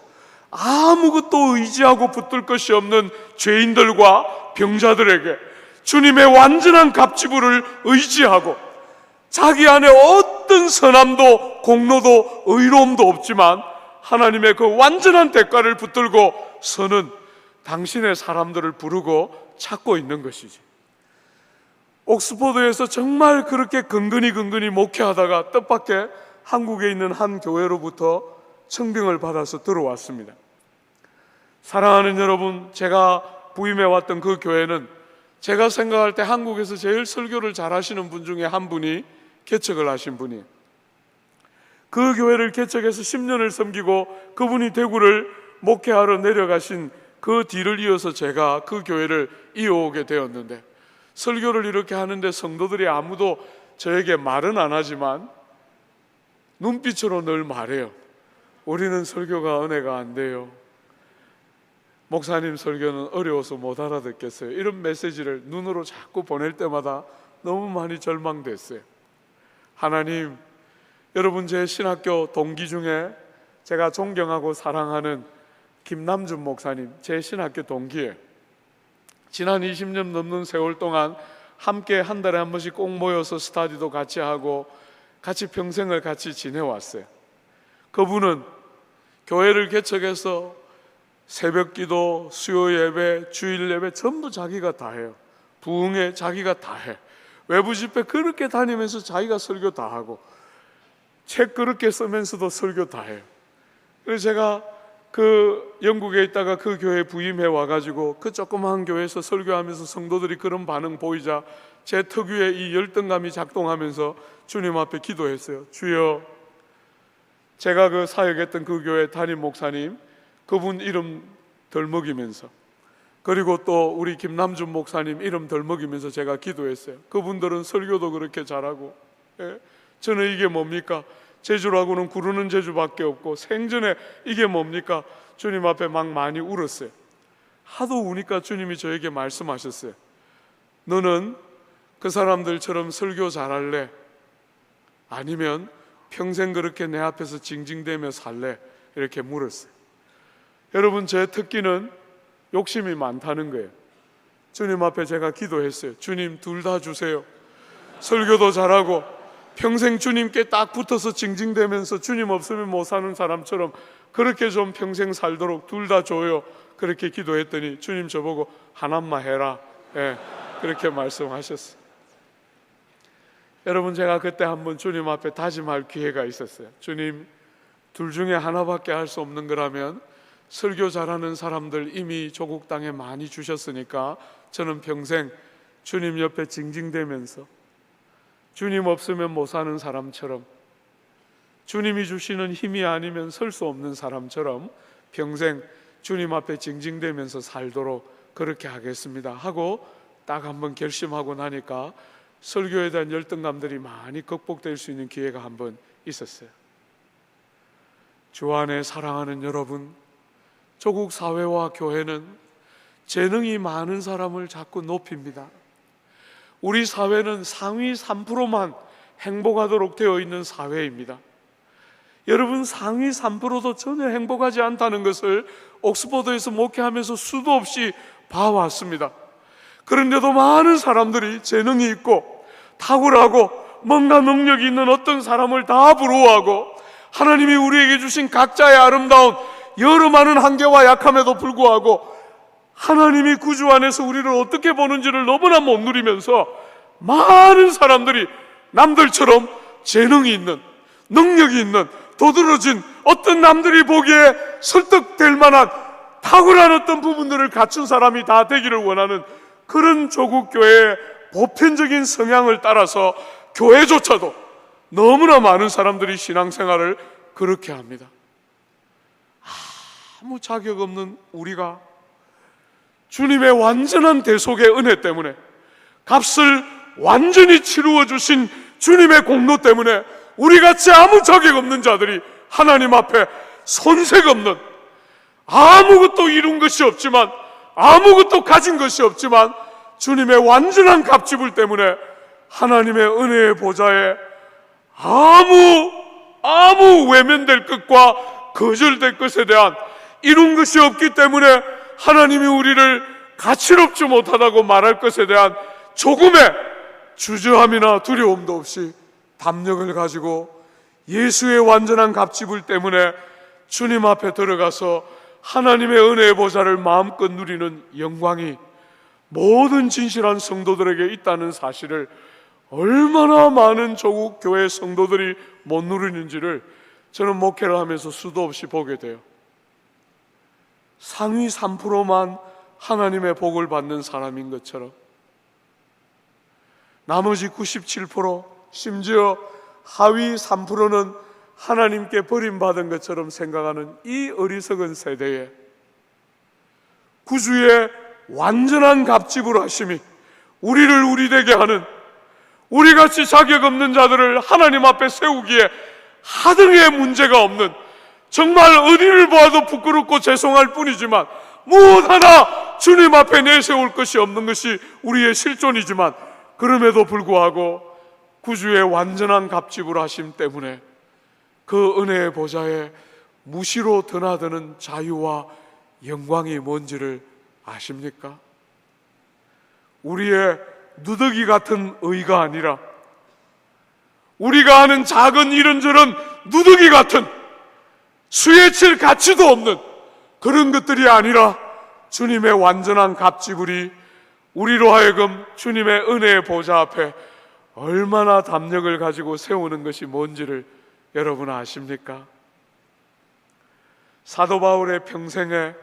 아무것도 의지하고 붙들 것이 없는 죄인들과 병자들에게 주님의 완전한 값 지불을 의지하고 자기 안에 어떤 선함도 공로도 의로움도 없지만 하나님의 그 완전한 대가를 붙들고 서는 당신의 사람들을 부르고 찾고 있는 것이지. 옥스퍼드에서 정말 그렇게 근근히 목회하다가 뜻밖의 한국에 있는 한 교회로부터 청빙을 받아서 들어왔습니다. 사랑하는 여러분, 제가 부임해왔던 그 교회는 제가 생각할 때 한국에서 제일 설교를 잘하시는 분 중에 한 분이 개척을 하신 분이에요. 그 교회를 개척해서 10년을 섬기고 그분이 대구를 목회하러 내려가신 그 뒤를 이어서 제가 그 교회를 이어오게 되었는데 설교를 이렇게 하는데 성도들이 아무도 저에게 말은 안 하지만 눈빛으로 늘 말해요. 우리는 설교가 은혜가 안 돼요. 목사님 설교는 어려워서 못 알아듣겠어요. 이런 메시지를 눈으로 자꾸 보낼 때마다 너무 많이 절망됐어요. 하나님, 여러분 제 신학교 동기 중에 제가 존경하고 사랑하는 김남준 목사님, 제 신학교 동기예요. 지난 20년 넘는 세월 동안 함께 한 달에 한 번씩 꼭 모여서 스터디도 같이 하고 같이 평생을 같이 지내왔어요. 그분은 교회를 개척해서 새벽기도, 수요 예배, 주일 예배 전부 자기가 다 해요. 부흥회 자기가 다 해. 외부 집회 그렇게 다니면서 자기가 설교 다 하고 책 그렇게 쓰면서도 설교 다 해요. 그래서 제가 그 영국에 있다가 그 교회 부임해 와가지고 그 조그마한 교회에서 설교하면서 성도들이 그런 반응 보이자 제 특유의 이 열등감이 작동하면서 주님 앞에 기도했어요. 주여, 제가 그 사역했던 그 교회 담임 목사님 그분 이름 덜 먹이면서 그리고 또 우리 김남준 목사님 이름 덜 먹이면서 제가 기도했어요. 그분들은 설교도 그렇게 잘하고, 저는 이게 뭡니까? 제주라고는 구르는 제주밖에 없고 생전에 이게 뭡니까? 주님 앞에 막 많이 울었어요. 하도 우니까 주님이 저에게 말씀하셨어요. 너는 그 사람들처럼 설교 잘할래? 아니면 평생 그렇게 내 앞에서 징징대며 살래? 이렇게 물었어요. 여러분, 제 특기는 욕심이 많다는 거예요. 주님 앞에 제가 기도했어요. 주님, 둘 다 주세요. 설교도 잘하고 평생 주님께 딱 붙어서 징징대면서 주님 없으면 못 사는 사람처럼 그렇게 좀 평생 살도록 둘 다 줘요. 그렇게 기도했더니 주님 저보고 하나만 해라, 그렇게 말씀하셨어요. 여러분, 제가 그때 한번 주님 앞에 다짐할 기회가 있었어요. 주님, 둘 중에 하나밖에 할 수 없는 거라면 설교 잘하는 사람들 이미 조국 땅에 많이 주셨으니까 저는 평생 주님 옆에 징징대면서 주님 없으면 못 사는 사람처럼, 주님이 주시는 힘이 아니면 설 수 없는 사람처럼 평생 주님 앞에 징징대면서 살도록 그렇게 하겠습니다 하고 딱 한번 결심하고 나니까 설교에 대한 열등감들이 많이 극복될 수 있는 기회가 한번 있었어요. 주 안에 사랑하는 여러분, 조국 사회와 교회는 재능이 많은 사람을 자꾸 높입니다. 우리 사회는 상위 3%만 행복하도록 되어 있는 사회입니다. 여러분, 상위 3%도 전혀 행복하지 않다는 것을 옥스퍼드에서 목회하면서 수도 없이 봐왔습니다. 그런데도 많은 사람들이 재능이 있고 탁월하고 뭔가 능력이 있는 어떤 사람을 다 부러워하고 하나님이 우리에게 주신 각자의 아름다운 여러 많은 한계와 약함에도 불구하고 하나님이 구주 안에서 우리를 어떻게 보는지를 너무나 못 누리면서 많은 사람들이 남들처럼 재능이 있는, 능력이 있는, 도드라진 어떤 남들이 보기에 설득될 만한 탁월한 어떤 부분들을 갖춘 사람이 다 되기를 원하는 그런 조국 교회의 보편적인 성향을 따라서 교회조차도 너무나 많은 사람들이 신앙생활을 그렇게 합니다. 아무 자격 없는 우리가 주님의 완전한 대속의 은혜 때문에, 값을 완전히 치루어 주신 주님의 공로 때문에 우리같이 아무 자격 없는 자들이 하나님 앞에 손색 없는, 아무것도 이룬 것이 없지만, 아무것도 가진 것이 없지만 주님의 완전한 값지불 때문에 하나님의 은혜의 보좌에 아무 외면될 것과 거절될 것에 대한 이룬 것이 없기 때문에 하나님이 우리를 가치롭지 못하다고 말할 것에 대한 조금의 주저함이나 두려움도 없이 담력을 가지고 예수의 완전한 값지불 때문에 주님 앞에 들어가서 하나님의 은혜의 보좌를 마음껏 누리는 영광이 모든 진실한 성도들에게 있다는 사실을 얼마나 많은 조국 교회 성도들이 못 누리는지를 저는 목회를 하면서 수도 없이 보게 돼요. 상위 3%만 하나님의 복을 받는 사람인 것처럼 나머지 97%, 심지어 하위 3%는 하나님께 버림받은 것처럼 생각하는 이 어리석은 세대에 구주의 완전한 값지불 하심이 우리를 우리되게 하는, 우리같이 자격 없는 자들을 하나님 앞에 세우기에 하등의 문제가 없는, 정말 어디를 보아도 부끄럽고 죄송할 뿐이지만 무엇 하나 주님 앞에 내세울 것이 없는 것이 우리의 실존이지만, 그럼에도 불구하고 구주의 완전한 값지불 하심 때문에 그 은혜의 보좌에 무시로 드나드는 자유와 영광이 뭔지를 아십니까? 우리의 누더기 같은 의가 아니라 우리가 하는 작은 이런저런 누더기 같은 수에 칠 가치도 없는 그런 것들이 아니라 주님의 완전한 값지불이 우리로 하여금 주님의 은혜의 보좌 앞에 얼마나 담력을 가지고 세우는 것이 뭔지를 여러분 아십니까? 사도 바울의 평생에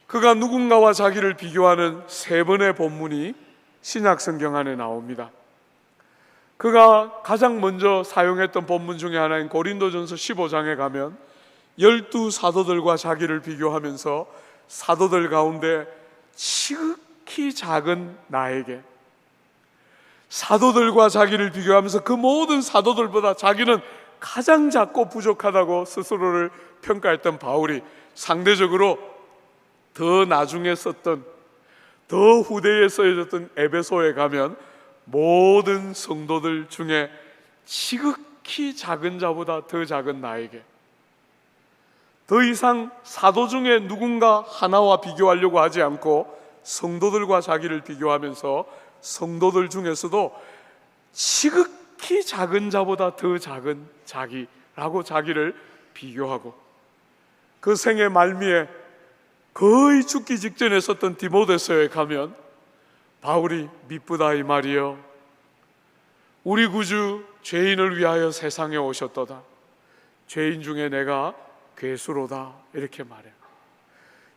그가 누군가와 자기를 비교하는 3번의 본문이 신약 성경 안에 나옵니다. 그가 가장 먼저 사용했던 본문 중에 하나인 고린도전서 15장에 가면 12 사도들과 자기를 비교하면서 사도들 가운데 지극히 작은 나에게. 사도들과 자기를 비교하면서 그 모든 사도들보다 자기는 가장 작고 부족하다고 스스로를 평가했던 바울이 상대적으로 더 나중에 썼던, 더 후대에 써졌던 에베소에 가면 모든 성도들 중에 지극히 작은 자보다 더 작은 나에게, 더 이상 사도 중에 누군가 하나와 비교하려고 하지 않고 성도들과 자기를 비교하면서 성도들 중에서도 지극히 작은 자보다 더 작은 자기라고 자기를 비교하고, 그 생애 말미에 거의 죽기 직전에 썼던 디모데서에 가면 바울이 미쁘다 이 말이여, 우리 구주 죄인을 위하여 세상에 오셨도다. 죄인 중에 내가 괴수로다, 이렇게 말해요.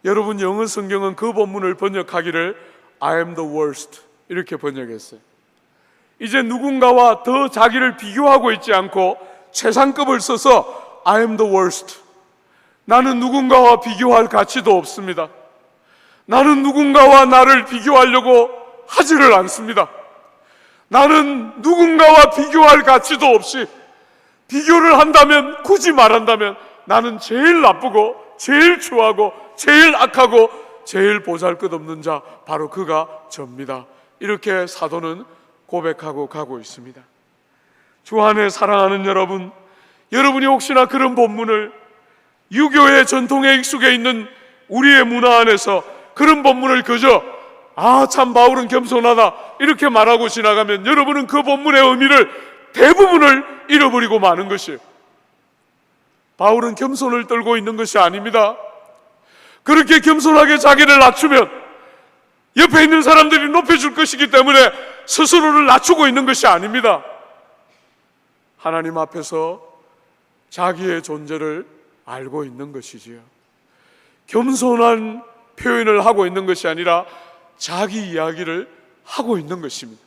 여러분, 영어 성경은 그 본문을 번역하기를 I am the worst 이렇게 번역했어요. 이제 누군가와 더 자기를 비교하고 있지 않고 최상급을 써서 I am the worst, 나는 누군가와 비교할 가치도 없습니다. 나는 누군가와 나를 비교하려고 하지를 않습니다. 나는 누군가와 비교할 가치도 없이, 비교를 한다면, 굳이 말한다면 나는 제일 나쁘고 제일 추하고 제일 악하고 제일 보잘것없는 자, 바로 그가 접니다. 이렇게 사도는 고백하고 가고 있습니다. 주 안에 사랑하는 여러분, 여러분이 혹시나 그런 본문을, 유교의 전통에 익숙해 있는 우리의 문화 안에서 그런 본문을 그저 참 바울은 겸손하다 이렇게 말하고 지나가면 여러분은 그 본문의 의미를 대부분을 잃어버리고 마는 것이에요. 바울은 겸손을 떨고 있는 것이 아닙니다. 그렇게 겸손하게 자기를 낮추면 옆에 있는 사람들이 높여줄 것이기 때문에 스스로를 낮추고 있는 것이 아닙니다. 하나님 앞에서 자기의 존재를 알고 있는 것이지요. 겸손한 표현을 하고 있는 것이 아니라 자기 이야기를 하고 있는 것입니다.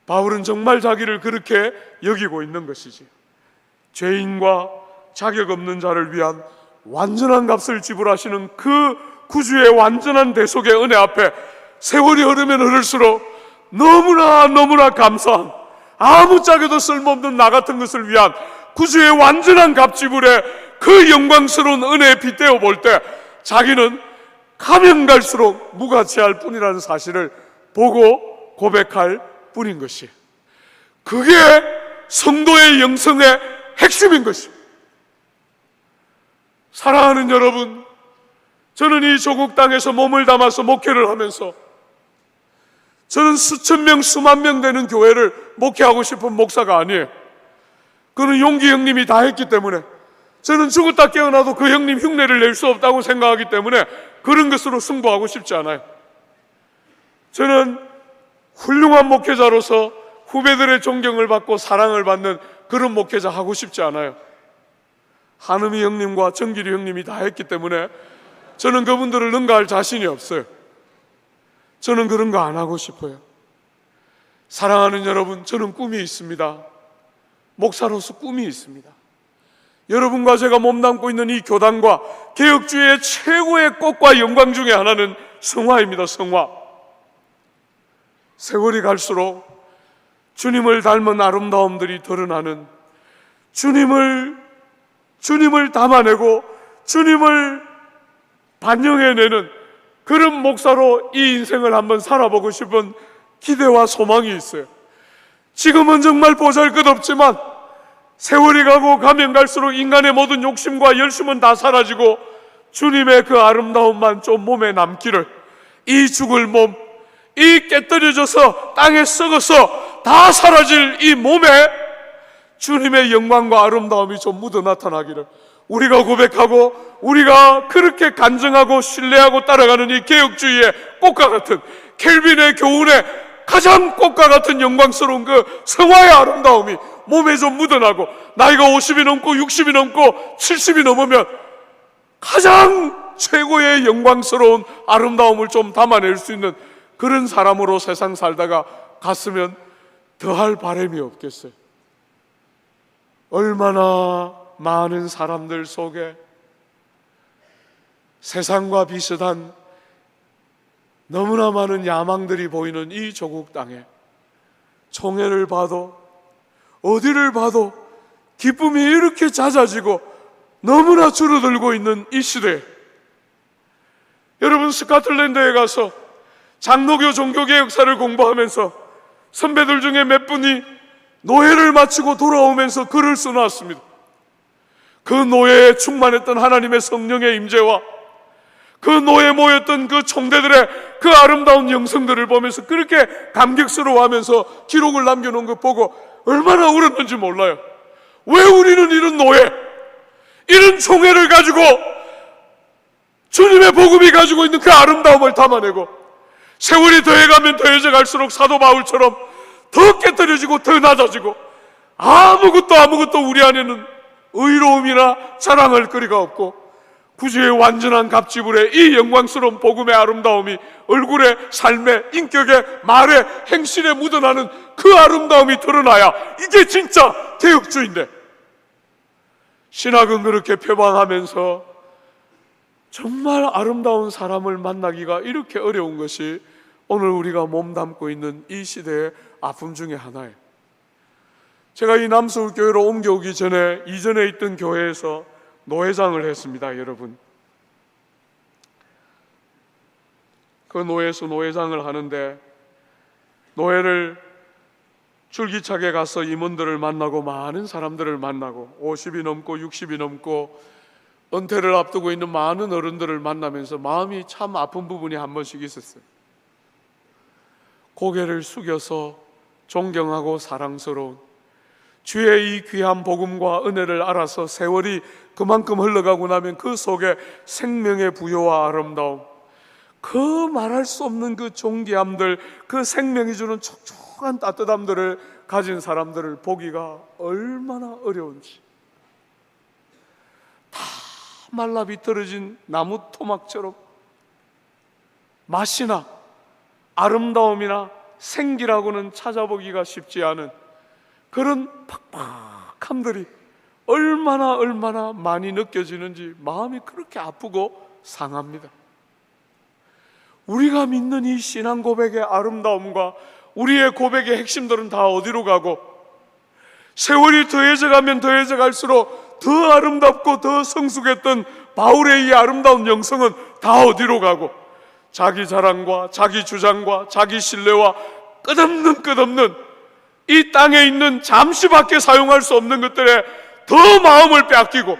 바울은 정말 자기를 그렇게 여기고 있는 것이지요. 죄인과 자격 없는 자를 위한 완전한 값을 지불하시는 그 구주의 완전한 대속의 은혜 앞에 세월이 흐르면 흐를수록 너무나 감사한, 아무짝에도 쓸모없는 나 같은 것을 위한 구주의 완전한 값 지불에 그 영광스러운 은혜에 빗대어 볼 때 자기는 가면 갈수록 무가치할 뿐이라는 사실을 보고 고백할 뿐인 것이, 그게 성도의 영성의 핵심인 것입니다. 사랑하는 여러분, 저는 이 조국 땅에서 몸을 담아서 목회를 하면서 저는 수천 명, 수만 명 되는 교회를 목회하고 싶은 목사가 아니에요. 그는 용기 형님이 다 했기 때문에, 저는 죽었다 깨어나도 그 형님 흉내를 낼 수 없다고 생각하기 때문에 그런 것으로 승부하고 싶지 않아요. 저는 훌륭한 목회자로서 후배들의 존경을 받고 사랑을 받는 그런 목회자 하고 싶지 않아요. 한음이 형님과 정길이 형님이 다 했기 때문에 저는 그분들을 능가할 자신이 없어요. 저는 그런 거 안 하고 싶어요. 사랑하는 여러분, 저는 꿈이 있습니다. 목사로서 꿈이 있습니다. 여러분과 제가 몸담고 있는 이 교단과 개혁주의의 최고의 꽃과 영광 중에 하나는 성화입니다. 성화. 세월이 갈수록 주님을 닮은 아름다움들이 드러나는, 주님을 담아내고 주님을 반영해내는 그런 목사로 이 인생을 한번 살아보고 싶은 기대와 소망이 있어요. 지금은 정말 보잘것없지만 세월이 가고 가면 갈수록 인간의 모든 욕심과 열심은 다 사라지고 주님의 그 아름다움만 좀 몸에 남기를, 이 죽을 몸, 이 깨뜨려져서 땅에 썩어서 다 사라질 이 몸에 주님의 영광과 아름다움이 좀 묻어 나타나기를 우리가 고백하고, 우리가 그렇게 간증하고 신뢰하고 따라가는 이 개혁주의의 꽃과 같은, 켈빈의 교훈의 가장 꽃과 같은 영광스러운 그 성화의 아름다움이 몸에 좀 묻어나고, 나이가 50이 넘고 60이 넘고 70이 넘으면 가장 최고의 영광스러운 아름다움을 좀 담아낼 수 있는 그런 사람으로 세상 살다가 갔으면 더할 바람이 없겠어요. 얼마나 많은 사람들 속에 세상과 비슷한 너무나 많은 야망들이 보이는 이 조국 땅에 총회를 봐도 어디를 봐도 기쁨이 이렇게 잦아지고 너무나 줄어들고 있는 이 시대에 여러분, 스코틀랜드에 가서 장로교 종교계 역사를 공부하면서 선배들 중에 몇 분이 노예를 마치고 돌아오면서 글을 써놨습니다. 그 노예에 충만했던 하나님의 성령의 임재와 그 노예 모였던 그 총대들의 그 아름다운 영성들을 보면서 그렇게 감격스러워하면서 기록을 남겨놓은 것 보고 얼마나 울었는지 몰라요. 왜 우리는 이런 노예, 이런 총회를 가지고 주님의 복음이 가지고 있는 그 아름다움을 담아내고 세월이 더해가면 더해져 갈수록 사도 바울처럼 더 깨뜨려지고 더 낮아지고 아무것도 우리 안에는 의로움이나 자랑할 거리가 없고 구주의 완전한 갑지불에 이 영광스러운 복음의 아름다움이 얼굴에, 삶에, 인격에, 말에, 행실에 묻어나는 그 아름다움이 드러나야 이게 진짜 개혁주의인데, 신학은 그렇게 표방하면서 정말 아름다운 사람을 만나기가 이렇게 어려운 것이 오늘 우리가 몸담고 있는 이 시대의 아픔 중에 하나예요. 제가 이 남서울교회로 옮겨오기 전에 이전에 있던 교회에서 노회장을 했습니다. 여러분, 그 노회에서 노회장을 하는데 노회를 줄기차게 가서 임원들을 만나고 많은 사람들을 만나고 50이 넘고 60이 넘고 은퇴를 앞두고 있는 많은 어른들을 만나면서 마음이 참 아픈 부분이 한 번씩 있었어요. 고개를 숙여서 존경하고 사랑스러운 주의 이 귀한 복음과 은혜를 알아서 세월이 그만큼 흘러가고 나면 그 속에 생명의 부요와 아름다움, 그 말할 수 없는 그 존귀함들, 그 생명이 주는 촉촉한 따뜻함들을 가진 사람들을 보기가 얼마나 어려운지, 다 말라 비틀어진 나무 토막처럼 맛이나 아름다움이나 생기라고는 찾아보기가 쉽지 않은 그런 팍팍함들이 얼마나 많이 느껴지는지 마음이 그렇게 아프고 상합니다. 우리가 믿는 이 신앙 고백의 아름다움과 우리의 고백의 핵심들은 다 어디로 가고, 세월이 더해져 가면 더해져 갈수록 더 아름답고 더 성숙했던 바울의 이 아름다운 영성은 다 어디로 가고, 자기 자랑과 자기 주장과 자기 신뢰와 끝없는 이 땅에 있는 잠시밖에 사용할 수 없는 것들에 더 마음을 빼앗기고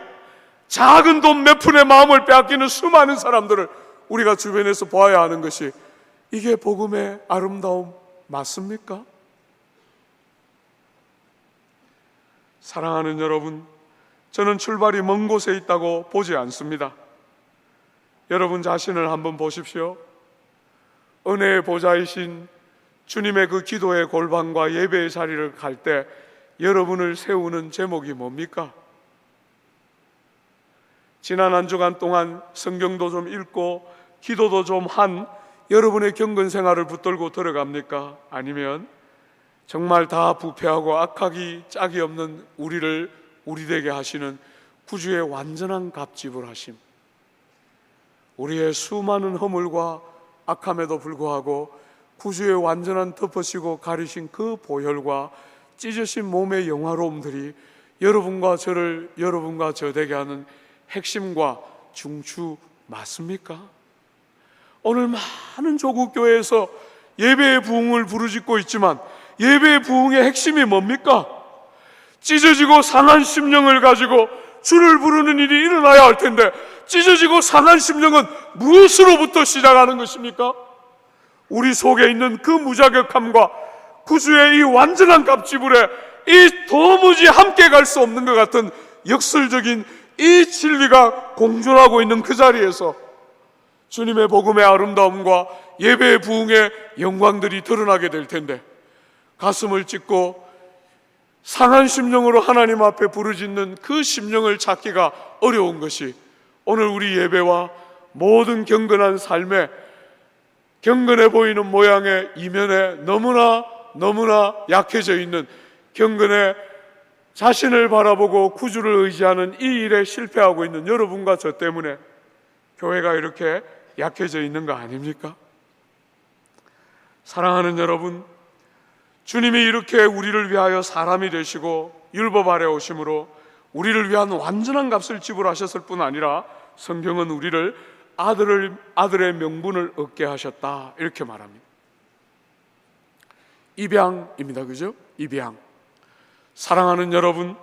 작은 돈 몇 푼의 마음을 빼앗기는 수많은 사람들을 우리가 주변에서 보아야 하는 것이, 이게 복음의 아름다움 맞습니까? 사랑하는 여러분, 저는 출발이 먼 곳에 있다고 보지 않습니다. 여러분 자신을 한번 보십시오. 은혜의 보좌이신 주님의 그 기도의 골방과 예배의 자리를 갈 때 여러분을 세우는 제목이 뭡니까? 지난 한 주간 동안 성경도 좀 읽고 기도도 좀 한 여러분의 경건 생활을 붙들고 들어갑니까? 아니면 정말 다 부패하고 악하기 짝이 없는 우리를 우리 되게 하시는 구주의 완전한 갑지불하심, 우리의 수많은 허물과 악함에도 불구하고 구주의 완전한 덮으시고 가리신 그 보혈과 찢으신 몸의 영화로움들이 여러분과 저 되게 하는 핵심과 중추 맞습니까? 오늘 많은 조국교회에서 예배의 부흥을 부르짖고 있지만 예배의 부흥의 핵심이 뭡니까? 찢어지고 상한 심령을 가지고 주를 부르는 일이 일어나야 할 텐데, 찢어지고 상한 심령은 무엇으로부터 시작하는 것입니까? 우리 속에 있는 그 무자격함과 구주의 이 완전한 갑지불에 이 도무지 함께 갈 수 없는 것 같은 역설적인 이 진리가 공존하고 있는 그 자리에서 주님의 복음의 아름다움과 예배의 부흥의 영광들이 드러나게 될 텐데, 가슴을 찢고 상한 심령으로 하나님 앞에 부르짖는 그 심령을 찾기가 어려운 것이 오늘 우리 예배와 모든 경건한 삶에, 경건해 보이는 모양의 이면에 너무나 약해져 있는 경건의 자신을 바라보고 구주를 의지하는 이 일에 실패하고 있는 여러분과 저 때문에 교회가 이렇게 약해져 있는 거 아닙니까? 사랑하는 여러분, 주님이 이렇게 우리를 위하여 사람이 되시고 율법 아래 오심으로 우리를 위한 완전한 값을 지불하셨을 뿐 아니라 성경은 우리를 아들의 명분을 얻게 하셨다, 이렇게 말합니다. 입양입니다. 그죠? 입양. 사랑하는 여러분,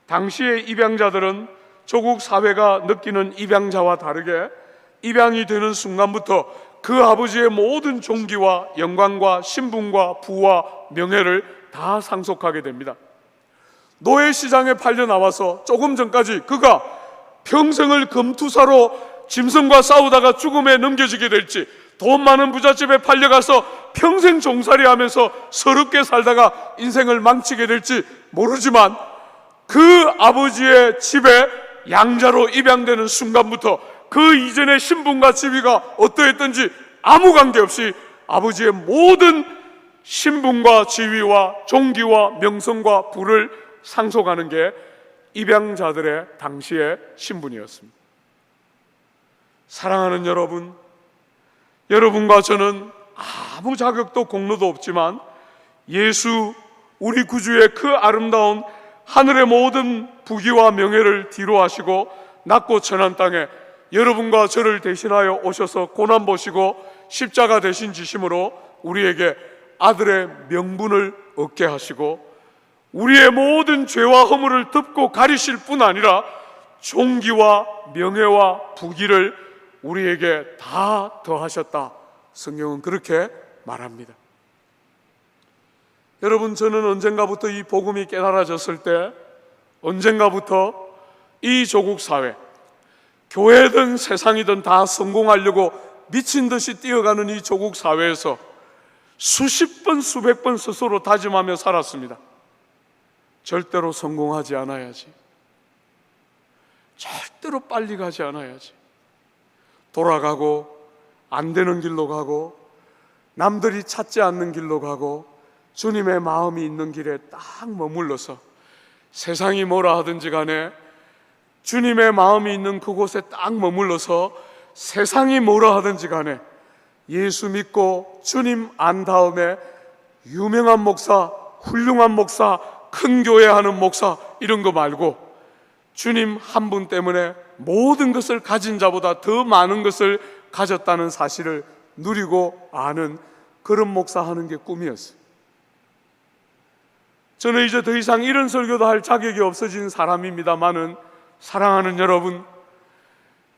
당시의 입양자들은 조국 사회가 느끼는 입양자와 다르게 입양이 되는 순간부터 그 아버지의 모든 존귀와 영광과 신분과 부와 명예를 다 상속하게 됩니다. 노예 시장에 팔려 나와서 조금 전까지 그가 평생을 금투사로 짐승과 싸우다가 죽음에 넘겨지게 될지, 돈 많은 부잣집에 팔려가서 평생 종살이 하면서 서럽게 살다가 인생을 망치게 될지 모르지만, 그 아버지의 집에 양자로 입양되는 순간부터 그 이전의 신분과 지위가 어떠했든지 아무 관계없이 아버지의 모든 신분과 지위와 종기와 명성과 부를 상속하는 게 입양자들의 당시의 신분이었습니다. 사랑하는 여러분, 여러분과 저는 아무 자격도 공로도 없지만 예수 우리 구주의 그 아름다운 하늘의 모든 부귀와 명예를 뒤로 하시고 낮고 천한 땅에 여러분과 저를 대신하여 오셔서 고난 보시고 십자가 대신 지심으로 우리에게 아들의 명분을 얻게 하시고 우리의 모든 죄와 허물을 덮고 가리실 뿐 아니라 존귀와 명예와 부귀를 우리에게 다 더하셨다. 성경은 그렇게 말합니다. 여러분, 저는 언젠가부터 이 복음이 깨달아졌을 때, 언젠가부터 이 조국 사회, 교회든 세상이든 다 성공하려고 미친 듯이 뛰어가는 이 조국 사회에서 수십 번 수백 번 스스로 다짐하며 살았습니다. 절대로 성공하지 않아야지, 절대로 빨리 가지 않아야지, 돌아가고 안 되는 길로 가고 남들이 찾지 않는 길로 가고 주님의 마음이 있는 길에 딱 머물러서 세상이 뭐라 하든지 간에 주님의 마음이 있는 그곳에 딱 머물러서 세상이 뭐라 하든지 간에 예수 믿고 주님 안 다음에 유명한 목사, 훌륭한 목사, 큰 교회 하는 목사 이런 거 말고 주님 한 분 때문에 모든 것을 가진 자보다 더 많은 것을 가졌다는 사실을 누리고 아는 그런 목사 하는 게 꿈이었어요. 저는 이제 더 이상 이런 설교도 할 자격이 없어진 사람입니다만은, 사랑하는 여러분,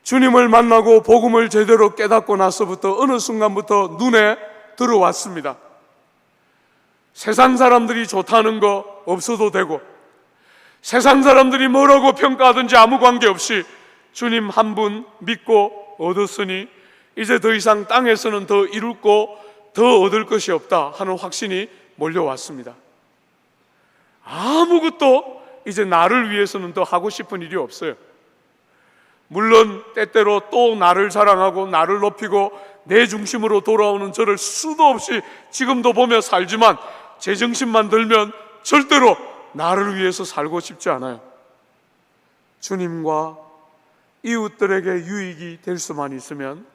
주님을 만나고 복음을 제대로 깨닫고 나서부터 어느 순간부터 눈에 들어왔습니다. 세상 사람들이 좋다는 거 없어도 되고, 세상 사람들이 뭐라고 평가하든지 아무 관계없이 주님 한 분 믿고 얻었으니 이제 더 이상 땅에서는 더 이룰 거, 더 얻을 것이 없다 하는 확신이 몰려왔습니다. 아무것도 이제 나를 위해서는 더 하고 싶은 일이 없어요. 물론 때때로 또 나를 자랑하고 나를 높이고 내 중심으로 돌아오는 저를 수도 없이 지금도 보며 살지만, 제정신만 들면 절대로 나를 위해서 살고 싶지 않아요. 주님과 이웃들에게 유익이 될 수만 있으면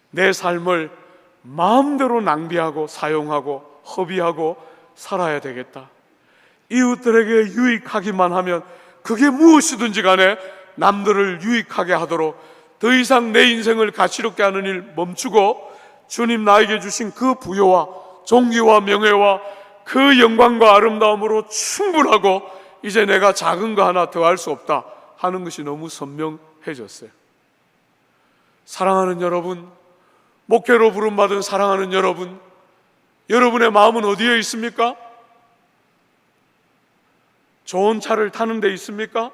내 삶을 마음대로 낭비하고 사용하고 허비하고 살아야 되겠다. 이웃들에게 유익하기만 하면 그게 무엇이든지 간에 남들을 유익하게 하도록 더 이상 내 인생을 가치롭게 하는 일 멈추고 주님 나에게 주신 그 부요와 존귀와 명예와 그 영광과 아름다움으로 충분하고 이제 내가 작은 거 하나 더 할 수 없다 하는 것이 너무 선명해졌어요. 사랑하는 여러분, 목회로 부름받은 사랑하는 여러분, 여러분의 마음은 어디에 있습니까? 좋은 차를 타는 데 있습니까?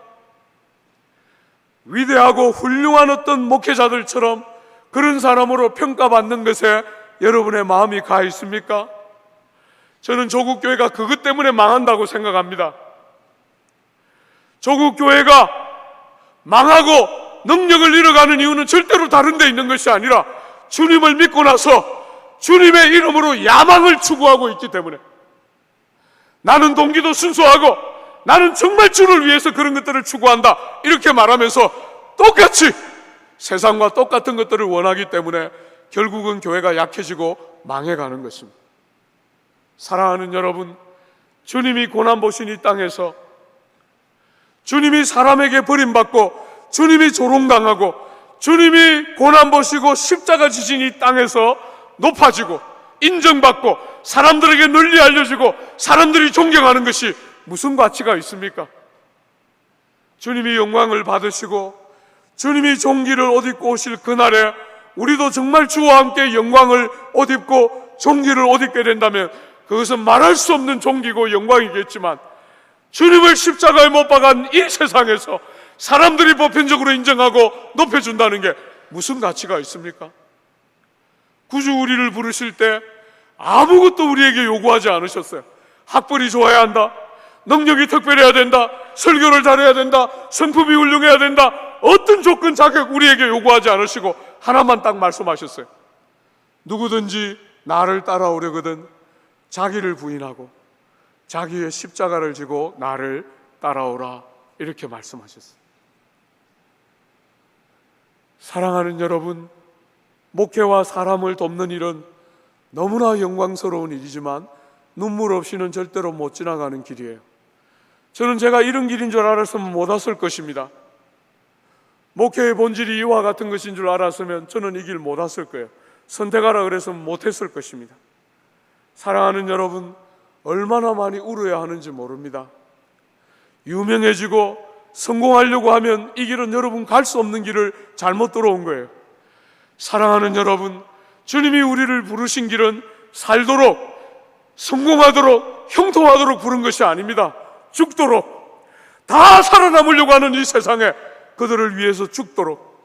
위대하고 훌륭한 어떤 목회자들처럼 그런 사람으로 평가받는 것에 여러분의 마음이 가 있습니까? 저는 조국교회가 그것 때문에 망한다고 생각합니다. 조국교회가 망하고 능력을 잃어가는 이유는 절대로 다른 데 있는 것이 아니라 주님을 믿고 나서 주님의 이름으로 야망을 추구하고 있기 때문에, 나는 동기도 순수하고 나는 정말 주를 위해서 그런 것들을 추구한다 이렇게 말하면서 똑같이 세상과 똑같은 것들을 원하기 때문에 결국은 교회가 약해지고 망해가는 것입니다. 사랑하는 여러분, 주님이 고난 보신 이 땅에서, 주님이 사람에게 버림받고 주님이 조롱당하고 주님이 고난 보시고 십자가 지신 이 땅에서 높아지고 인정받고 사람들에게 널리 알려지고 사람들이 존경하는 것이 무슨 가치가 있습니까? 주님이 영광을 받으시고 주님이 종기를 옷 입고 오실 그날에 우리도 정말 주와 함께 영광을 옷 입고 종기를 옷 입게 된다면 그것은 말할 수 없는 종기고 영광이겠지만, 주님을 십자가에 못 박은 이 세상에서 사람들이 보편적으로 인정하고 높여준다는 게 무슨 가치가 있습니까? 구주 우리를 부르실 때 아무것도 우리에게 요구하지 않으셨어요. 학벌이 좋아야 한다, 능력이 특별해야 된다, 설교를 잘해야 된다, 성품이 훌륭해야 된다, 어떤 조건 자격 우리에게 요구하지 않으시고 하나만 딱 말씀하셨어요. 누구든지 나를 따라오려거든 자기를 부인하고 자기의 십자가를 지고 나를 따라오라, 이렇게 말씀하셨어요. 사랑하는 여러분, 목회와 사람을 돕는 일은 너무나 영광스러운 일이지만 눈물 없이는 절대로 못 지나가는 길이에요. 저는 제가 이런 길인 줄 알았으면 못 왔을 것입니다. 목회의 본질이 이와 같은 것인 줄 알았으면 저는 이 길 못 왔을 거예요. 선택하라 그랬으면 못했을 것입니다. 사랑하는 여러분, 얼마나 많이 울어야 하는지 모릅니다. 유명해지고 성공하려고 하면 이 길은 여러분 갈 수 없는 길을 잘못 들어온 거예요. 사랑하는 여러분, 주님이 우리를 부르신 길은 살도록, 성공하도록, 형통하도록 부른 것이 아닙니다. 죽도록, 다 살아남으려고 하는 이 세상에 그들을 위해서 죽도록,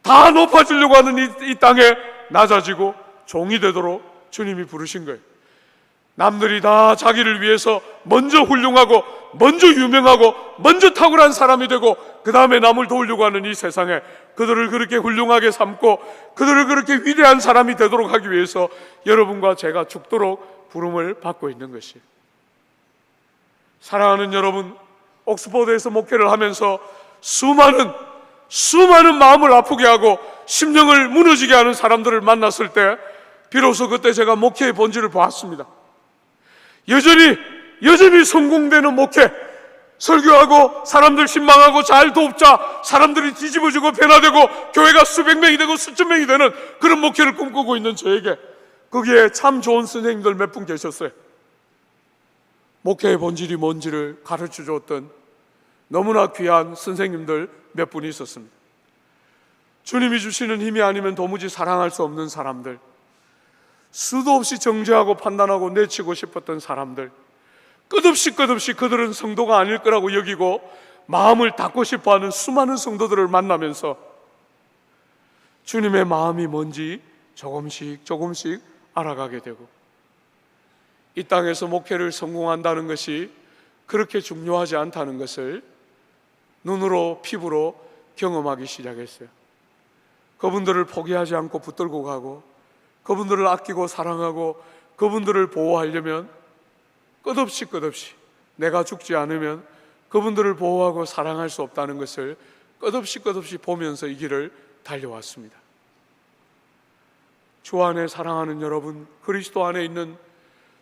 다 높아지려고 하는 이 땅에 낮아지고 종이 되도록 주님이 부르신 거예요. 남들이 다 자기를 위해서 먼저 훌륭하고 먼저 유명하고 먼저 탁월한 사람이 되고 그 다음에 남을 도우려고 하는 이 세상에 그들을 그렇게 훌륭하게 삼고 그들을 그렇게 위대한 사람이 되도록 하기 위해서 여러분과 제가 죽도록 부름을 받고 있는 것이에요. 사랑하는 여러분, 옥스퍼드에서 목회를 하면서 수많은 마음을 아프게 하고 심령을 무너지게 하는 사람들을 만났을 때 비로소 그때 제가 목회의 본질을 보았습니다. 여전히 성공되는 목회, 설교하고 사람들 신망하고 잘 돕자, 사람들이 뒤집어지고 변화되고 교회가 수백 명이 되고 수천 명이 되는 그런 목회를 꿈꾸고 있는 저에게 거기에 참 좋은 선생님들 몇 분 계셨어요. 목회의 본질이 뭔지를 가르쳐 줬던 너무나 귀한 선생님들 몇 분이 있었습니다. 주님이 주시는 힘이 아니면 도무지 사랑할 수 없는 사람들, 수도 없이 정죄하고 판단하고 내치고 싶었던 사람들, 끝없이 그들은 성도가 아닐 거라고 여기고 마음을 닫고 싶어하는 수많은 성도들을 만나면서 주님의 마음이 뭔지 조금씩 알아가게 되고, 이 땅에서 목회를 성공한다는 것이 그렇게 중요하지 않다는 것을 눈으로 피부로 경험하기 시작했어요. 그분들을 포기하지 않고 붙들고 가고 그분들을 아끼고 사랑하고 그분들을 보호하려면 끝없이 내가 죽지 않으면 그분들을 보호하고 사랑할 수 없다는 것을 끝없이 보면서 이 길을 달려왔습니다. 주 안에 사랑하는 여러분, 그리스도 안에 있는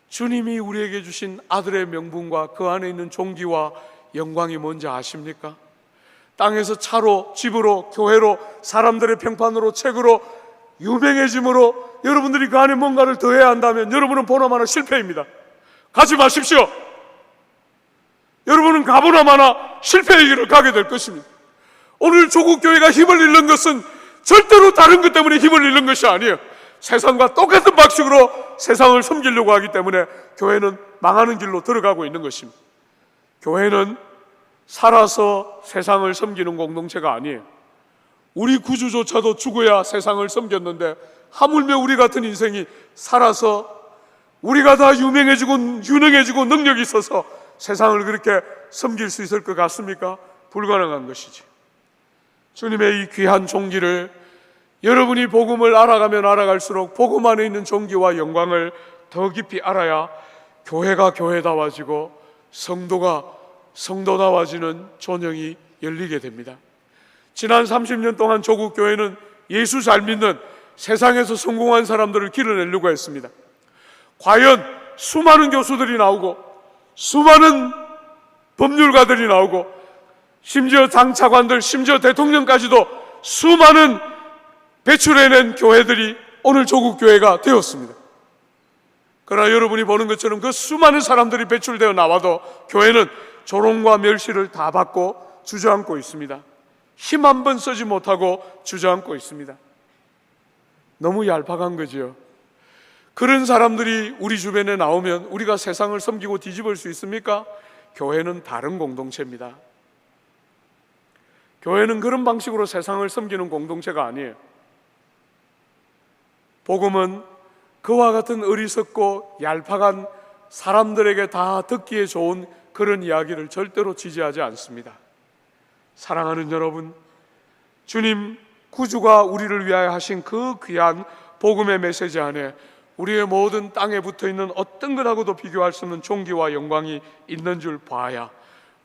주님이 우리에게 주신 아들의 명분과 그 안에 있는 종기와 영광이 뭔지 아십니까? 땅에서 차로, 집으로, 교회로, 사람들의 평판으로, 책으로, 유명해짐으로 여러분들이 그 안에 뭔가를 더해야 한다면 여러분은 보나마나 실패입니다. 가지 마십시오. 여러분은 가보나마나 실패의 길을 가게 될 것입니다. 오늘 조국 교회가 힘을 잃는 것은 절대로 다른 것 때문에 힘을 잃는 것이 아니에요. 세상과 똑같은 방식으로 세상을 섬기려고 하기 때문에 교회는 망하는 길로 들어가고 있는 것입니다. 교회는 살아서 세상을 섬기는 공동체가 아니에요. 우리 구주조차도 죽어야 세상을 섬겼는데 하물며 우리 같은 인생이 살아서 우리가 다 유능해지고 능력이 있어서 세상을 그렇게 섬길 수 있을 것 같습니까? 불가능한 것이지. 주님의 이 귀한 종기를 여러분이 복음을 알아가면 알아갈수록 복음 안에 있는 종기와 영광을 더 깊이 알아야 교회가 교회다워지고 성도가 성도다워지는 전형이 열리게 됩니다. 지난 30년 동안 조국 교회는 예수 잘 믿는 세상에서 성공한 사람들을 길러내려고 했습니다. 과연 수많은 교수들이 나오고 수많은 법률가들이 나오고 심지어 당차관들, 심지어 대통령까지도 수많은 배출해낸 교회들이 오늘 조국 교회가 되었습니다. 그러나 여러분이 보는 것처럼 그 수많은 사람들이 배출되어 나와도 교회는 조롱과 멸시를 다 받고 주저앉고 있습니다. 힘 한 번 쓰지 못하고 주저앉고 있습니다. 너무 얄팍한 거지요. 그런 사람들이 우리 주변에 나오면 우리가 세상을 섬기고 뒤집을 수 있습니까? 교회는 다른 공동체입니다. 교회는 그런 방식으로 세상을 섬기는 공동체가 아니에요. 복음은 그와 같은 어리석고 얄팍한 사람들에게 다 듣기에 좋은 그런 이야기를 절대로 지지하지 않습니다. 사랑하는 여러분, 주님 구주가 우리를 위하여 하신 그 귀한 복음의 메시지 안에 우리의 모든 땅에 붙어있는 어떤 것하고도 비교할 수 없는 존귀와 영광이 있는 줄 봐야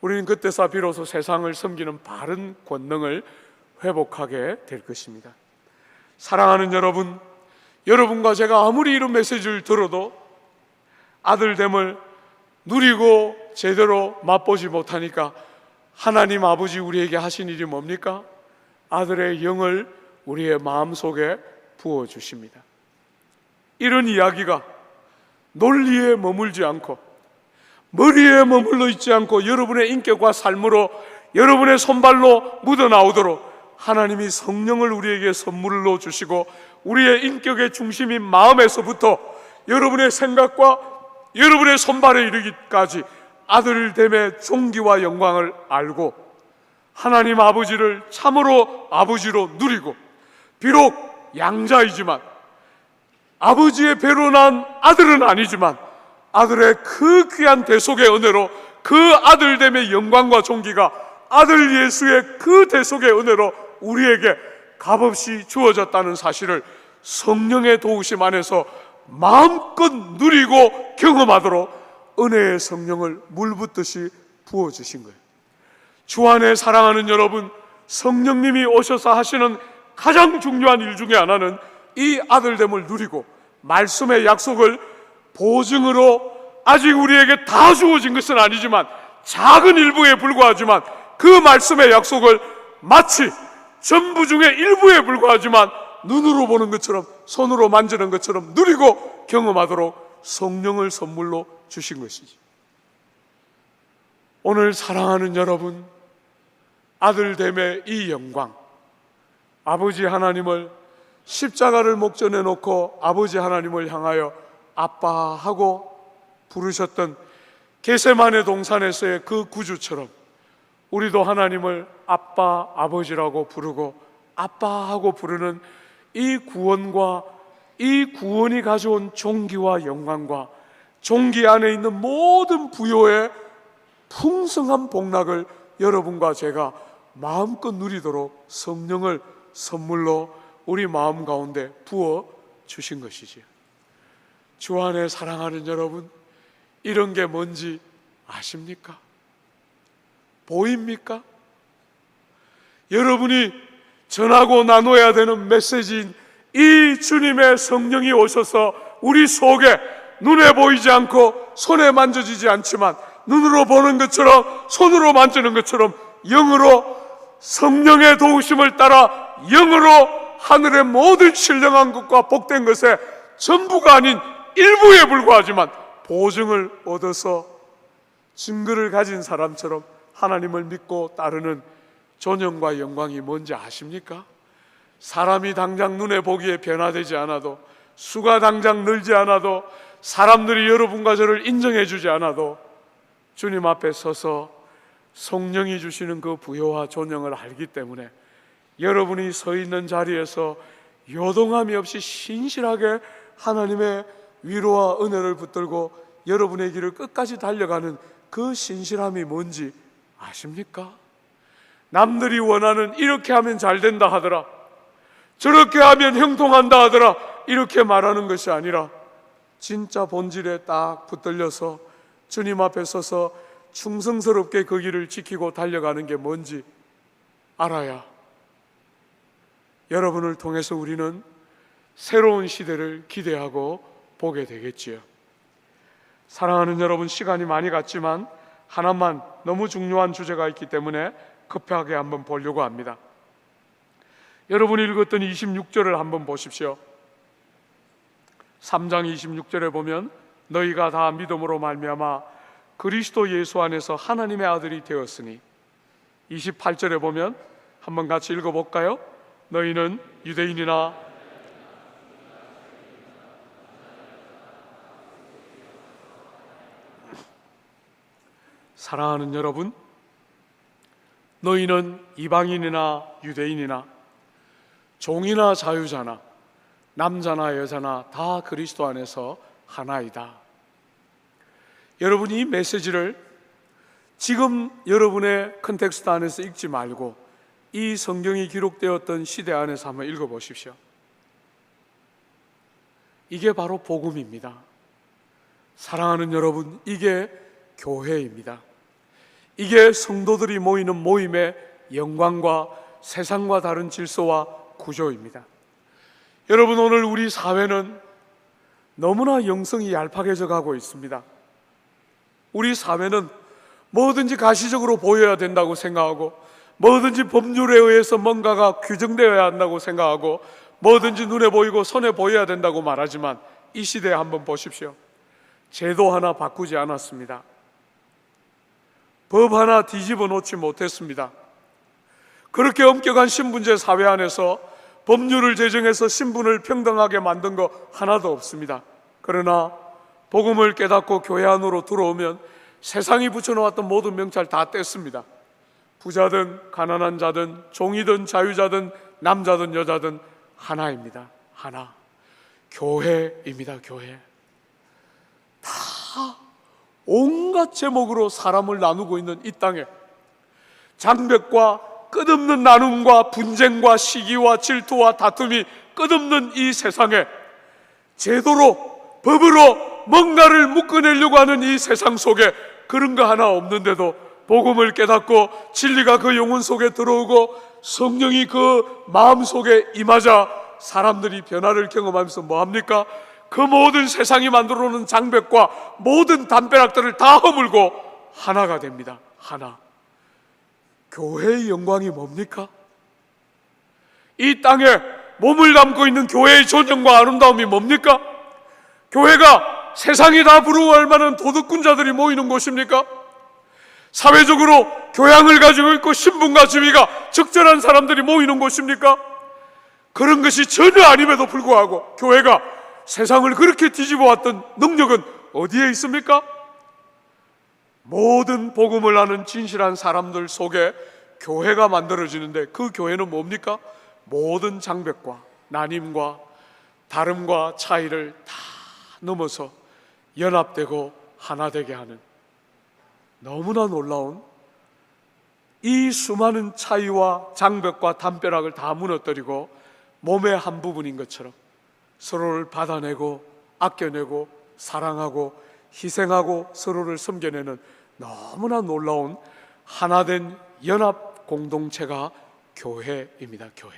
우리는 그때서 비로소 세상을 섬기는 바른 권능을 회복하게 될 것입니다. 사랑하는 여러분, 여러분과 제가 아무리 이런 메시지를 들어도 아들됨을 누리고 제대로 맛보지 못하니까 하나님 아버지 우리에게 하신 일이 뭡니까? 아들의 영을 우리의 마음속에 부어주십니다. 이런 이야기가 논리에 머물지 않고 머리에 머물러 있지 않고 여러분의 인격과 삶으로 여러분의 손발로 묻어나오도록 하나님이 성령을 우리에게 선물로 주시고 우리의 인격의 중심인 마음에서부터 여러분의 생각과 여러분의 손발에 이르기까지 아들됨의 존귀와 영광을 알고 하나님 아버지를 참으로 아버지로 누리고 비록 양자이지만 아버지의 배로 난 아들은 아니지만 아들의 그 귀한 대속의 은혜로 그 아들됨의 영광과 존귀가 아들 예수의 그 대속의 은혜로 우리에게 값없이 주어졌다는 사실을 성령의 도우심 안에서 마음껏 누리고 경험하도록 은혜의 성령을 물붓듯이 부어주신 거예요. 주 안에 사랑하는 여러분, 성령님이 오셔서 하시는 가장 중요한 일 중에 하나는 이 아들됨을 누리고 말씀의 약속을 보증으로 아직 우리에게 다 주어진 것은 아니지만 작은 일부에 불과하지만 그 말씀의 약속을 마치 전부 중에 일부에 불과하지만 눈으로 보는 것처럼 손으로 만지는 것처럼 누리고 경험하도록 성령을 선물로 주신 것이지. 오늘 사랑하는 여러분, 아들됨의 이 영광, 아버지 하나님을 십자가를 목전에 놓고 아버지 하나님을 향하여 아빠하고 부르셨던 겟세마네 동산에서의 그 구주처럼 우리도 하나님을 아빠, 아버지라고 부르고 아빠하고 부르는 이 구원과 이 구원이 가져온 존귀와 영광과 존귀 안에 있는 모든 부요의 풍성한 복락을 여러분과 제가 마음껏 누리도록 성령을 선물로 우리 마음 가운데 부어 주신 것이지요. 주 안에 사랑하는 여러분, 이런 게 뭔지 아십니까? 보입니까? 여러분이 전하고 나눠야 되는 메시지인 이 주님의 성령이 오셔서 우리 속에 눈에 보이지 않고 손에 만져지지 않지만 눈으로 보는 것처럼 손으로 만지는 것처럼 영으로 성령의 도우심을 따라 영으로 하늘의 모든 신령한 것과 복된 것에 전부가 아닌 일부에 불과하지만 보증을 얻어서 증거를 가진 사람처럼 하나님을 믿고 따르는 존영과 영광이 뭔지 아십니까? 사람이 당장 눈에 보기에 변화되지 않아도, 수가 당장 늘지 않아도, 사람들이 여러분과 저를 인정해 주지 않아도 주님 앞에 서서 성령이 주시는 그 부요와 존영을 알기 때문에 여러분이 서 있는 자리에서 요동함이 없이 신실하게 하나님의 위로와 은혜를 붙들고 여러분의 길을 끝까지 달려가는 그 신실함이 뭔지 아십니까? 남들이 원하는 이렇게 하면 잘 된다 하더라, 저렇게 하면 형통한다 하더라, 이렇게 말하는 것이 아니라 진짜 본질에 딱 붙들려서 주님 앞에 서서 충성스럽게 그 길을 지키고 달려가는 게 뭔지 알아야 여러분을 통해서 우리는 새로운 시대를 기대하고 보게 되겠지요. 사랑하는 여러분, 시간이 많이 갔지만 하나만 너무 중요한 주제가 있기 때문에 급하게 한번 보려고 합니다. 여러분이 읽었던 26절을 한번 보십시오. 3장 26절에 보면 너희가 다 믿음으로 말미암아 그리스도 예수 안에서 하나님의 아들이 되었으니, 28절에 보면 한번 같이 읽어볼까요? 너희는 유대인이나 사랑하는 여러분, 너희는 이방인이나 유대인이나 종이나 자유자나 남자나 여자나 다 그리스도 안에서 하나이다. 여러분이 이 메시지를 지금 여러분의 컨텍스트 안에서 읽지 말고 이 성경이 기록되었던 시대 안에서 한번 읽어보십시오. 이게 바로 복음입니다. 사랑하는 여러분, 이게 교회입니다. 이게 성도들이 모이는 모임의 영광과 세상과 다른 질서와 구조입니다. 여러분, 오늘 우리 사회는 너무나 영성이 얄팍해져 가고 있습니다. 우리 사회는 뭐든지 가시적으로 보여야 된다고 생각하고, 뭐든지 법률에 의해서 뭔가가 규정되어야 한다고 생각하고, 뭐든지 눈에 보이고 손에 보여야 된다고 말하지만, 이 시대에 한번 보십시오. 제도 하나 바꾸지 않았습니다. 법 하나 뒤집어 놓지 못했습니다. 그렇게 엄격한 신분제 사회 안에서 법률을 제정해서 신분을 평등하게 만든 거 하나도 없습니다. 그러나 복음을 깨닫고 교회 안으로 들어오면 세상이 붙여놓았던 모든 명찰 다 뗐습니다. 부자든 가난한 자든 종이든 자유자든 남자든 여자든 하나입니다. 하나. 교회입니다. 교회. 다 온갖 제목으로 사람을 나누고 있는 이 땅에 장벽과 끝없는 나눔과 분쟁과 시기와 질투와 다툼이 끝없는 이 세상에 제도로 법으로 뭔가를 묶어내려고 하는 이 세상 속에 그런 거 하나 없는데도 복음을 깨닫고 진리가 그 영혼 속에 들어오고 성령이 그 마음 속에 임하자 사람들이 변화를 경험하면서 뭐합니까? 그 모든 세상이 만들어 놓은 장벽과 모든 담벼락들을 다 허물고 하나가 됩니다. 하나. 교회의 영광이 뭡니까? 이 땅에 몸을 담고 있는 교회의 존영과 아름다움이 뭡니까? 교회가 세상이 다 부러워할 만한 도덕군자들이 모이는 곳입니까? 사회적으로 교양을 가지고 있고 신분과 지위가 적절한 사람들이 모이는 곳입니까? 그런 것이 전혀 아님에도 불구하고 교회가 세상을 그렇게 뒤집어 왔던 능력은 어디에 있습니까? 모든 복음을 아는 진실한 사람들 속에 교회가 만들어지는데 그 교회는 뭡니까? 모든 장벽과 나님과 다름과 차이를 다 넘어서 연합되고 하나 되게 하는 너무나 놀라운 이 수많은 차이와 장벽과 담벼락을 다 무너뜨리고 몸의 한 부분인 것처럼 서로를 받아내고 아껴내고 사랑하고 희생하고 서로를 섬겨내는 너무나 놀라운 하나된 연합 공동체가 교회입니다. 교회.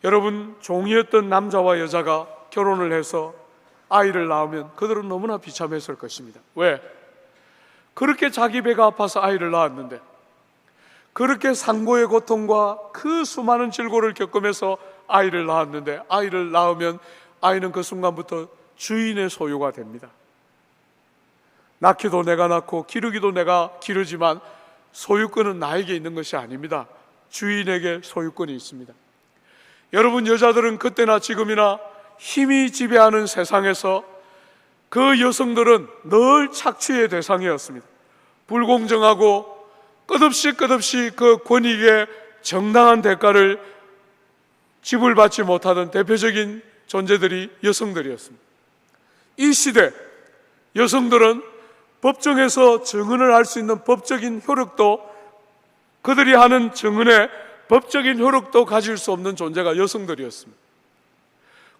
여러분, 종이었던 남자와 여자가 결혼을 해서 아이를 낳으면 그들은 너무나 비참했을 것입니다. 왜? 그렇게 자기 배가 아파서 아이를 낳았는데, 그렇게 상고의 고통과 그 수많은 질고를 겪으면서 아이를 낳았는데, 아이를 낳으면 아이는 그 순간부터 주인의 소유가 됩니다. 낳기도 내가 낳고 기르기도 내가 기르지만 소유권은 나에게 있는 것이 아닙니다. 주인에게 소유권이 있습니다. 여러분, 여자들은 그때나 지금이나 힘이 지배하는 세상에서 그 여성들은 늘 착취의 대상이었습니다. 불공정하고 끝없이 그 권익의 정당한 대가를 지불받지 못하던 대표적인 존재들이 여성들이었습니다. 이 시대 여성들은 법정에서 증언을 할 수 있는 법적인 효력도, 그들이 하는 증언에 법적인 효력도 가질 수 없는 존재가 여성들이었습니다.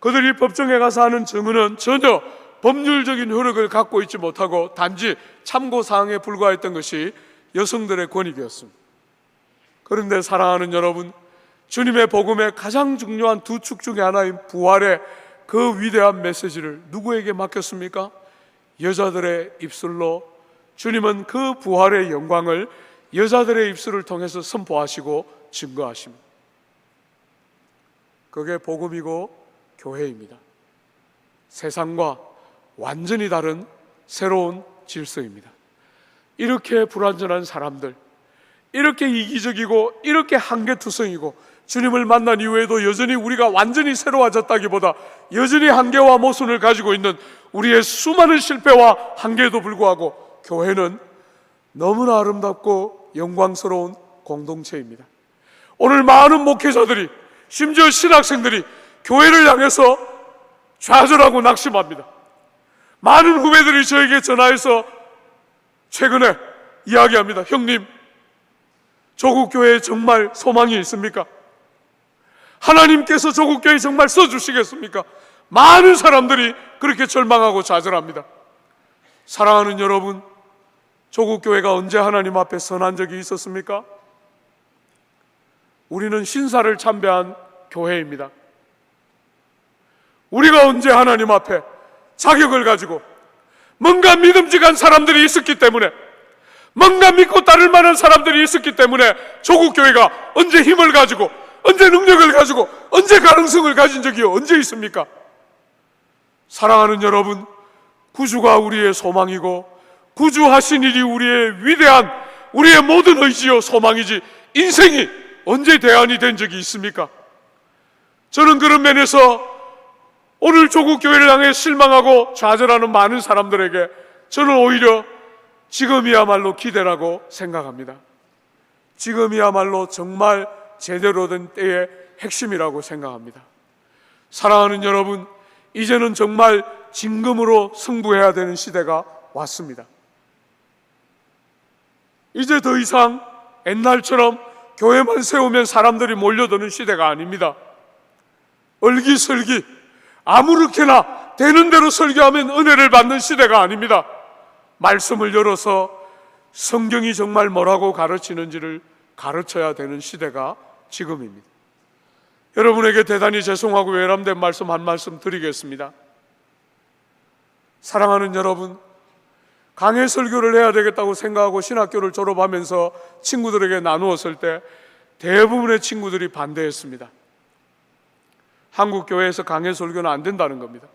그들이 법정에 가서 하는 증언은 전혀 법률적인 효력을 갖고 있지 못하고 단지 참고사항에 불과했던 것이 여성들의 권익이었습니다. 그런데 사랑하는 여러분, 주님의 복음의 가장 중요한 두 축 중에 하나인 부활의 그 위대한 메시지를 누구에게 맡겼습니까? 여자들의 입술로 주님은 그 부활의 영광을 여자들의 입술을 통해서 선포하시고 증거하십니다. 그게 복음이고 교회입니다. 세상과 완전히 다른 새로운 질서입니다. 이렇게 불완전한 사람들, 이렇게 이기적이고 이렇게 한계투성이고 주님을 만난 이후에도 여전히 우리가 완전히 새로워졌다기보다 여전히 한계와 모순을 가지고 있는 우리의 수많은 실패와 한계에도 불구하고 교회는 너무나 아름답고 영광스러운 공동체입니다. 오늘 많은 목회자들이, 심지어 신학생들이 교회를 향해서 좌절하고 낙심합니다. 많은 후배들이 저에게 전화해서 최근에 이야기합니다. 형님, 조국교회에 정말 소망이 있습니까? 하나님께서 조국교회에 정말 써주시겠습니까? 많은 사람들이 그렇게 절망하고 좌절합니다. 사랑하는 여러분, 조국교회가 언제 하나님 앞에 선한 적이 있었습니까? 우리는 신사를 참배한 교회입니다. 우리가 언제 하나님 앞에 자격을 가지고 뭔가 믿음직한 사람들이 있었기 때문에, 뭔가 믿고 따를 만한 사람들이 있었기 때문에 조국교회가 언제 힘을 가지고, 언제 능력을 가지고, 언제 가능성을 가진 적이 언제 있습니까? 사랑하는 여러분, 구주가 우리의 소망이고 구주하신 일이 우리의 위대한, 우리의 모든 의지요 소망이지 인생이 언제 대안이 된 적이 있습니까? 저는 그런 면에서 오늘 조국교회를 향해 실망하고 좌절하는 많은 사람들에게 저는 오히려 지금이야말로 기대라고 생각합니다. 지금이야말로 정말 제대로 된 때의 핵심이라고 생각합니다. 사랑하는 여러분, 이제는 정말 진금으로 승부해야 되는 시대가 왔습니다. 이제 더 이상 옛날처럼 교회만 세우면 사람들이 몰려드는 시대가 아닙니다. 얼기설기 아무렇게나 되는 대로 설교하면 은혜를 받는 시대가 아닙니다. 말씀을 열어서 성경이 정말 뭐라고 가르치는지를 가르쳐야 되는 시대가 지금입니다. 여러분에게 대단히 죄송하고 외람된 말씀 한 말씀 드리겠습니다. 사랑하는 여러분, 강해 설교를 해야 되겠다고 생각하고 신학교를 졸업하면서 친구들에게 나누었을 때 대부분의 친구들이 반대했습니다. 한국 교회에서 강해 설교는 안 된다는 겁니다.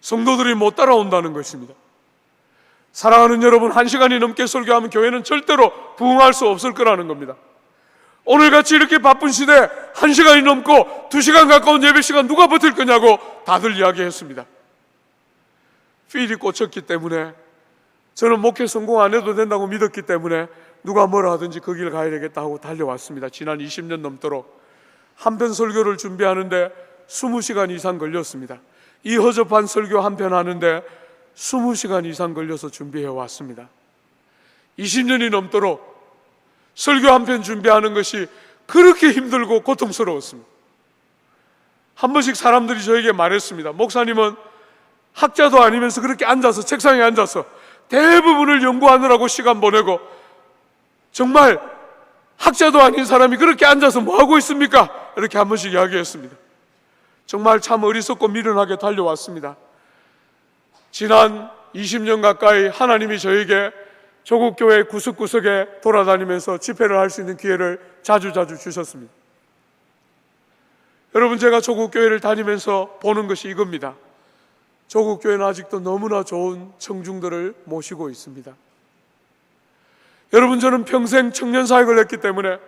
성도들이 못 따라온다는 것입니다. 사랑하는 여러분, 1시간이 넘게 설교하면 교회는 절대로 부흥할 수 없을 거라는 겁니다. 오늘같이 이렇게 바쁜 시대에 1시간이 넘고 2시간 가까운 예배 시간 누가 버틸 거냐고 다들 이야기했습니다. 필이 꽂혔기 때문에, 저는 목회 성공 안 해도 된다고 믿었기 때문에 누가 뭐라 하든지 그 길 가야 되겠다 하고 달려왔습니다. 지난 20년 넘도록 한 편 설교를 준비하는데 20시간 이상 걸렸습니다. 이 허접한 설교 한 편 하는데 20시간 이상 걸려서 준비해 왔습니다. 20년이 넘도록 설교 한 편 준비하는 것이 그렇게 힘들고 고통스러웠습니다. 한 번씩 사람들이 저에게 말했습니다. 목사님은 학자도 아니면서 그렇게 앉아서, 책상에 앉아서 대부분을 연구하느라고 시간 보내고, 정말 학자도 아닌 사람이 그렇게 앉아서 뭐 하고 있습니까? 이렇게 한 번씩 이야기했습니다. 정말 참 어리석고 미련하게 달려왔습니다. 지난 20년 가까이 하나님이 저에게 조국교회 구석구석에 돌아다니면서 집회를 할 수 있는 기회를 자주 주셨습니다. 여러분, 제가 조국교회를 다니면서 보는 것이 이겁니다. 조국교회는 아직도 너무나 좋은 청중들을 모시고 있습니다. 여러분, 저는 평생 청년사역을 했기 때문에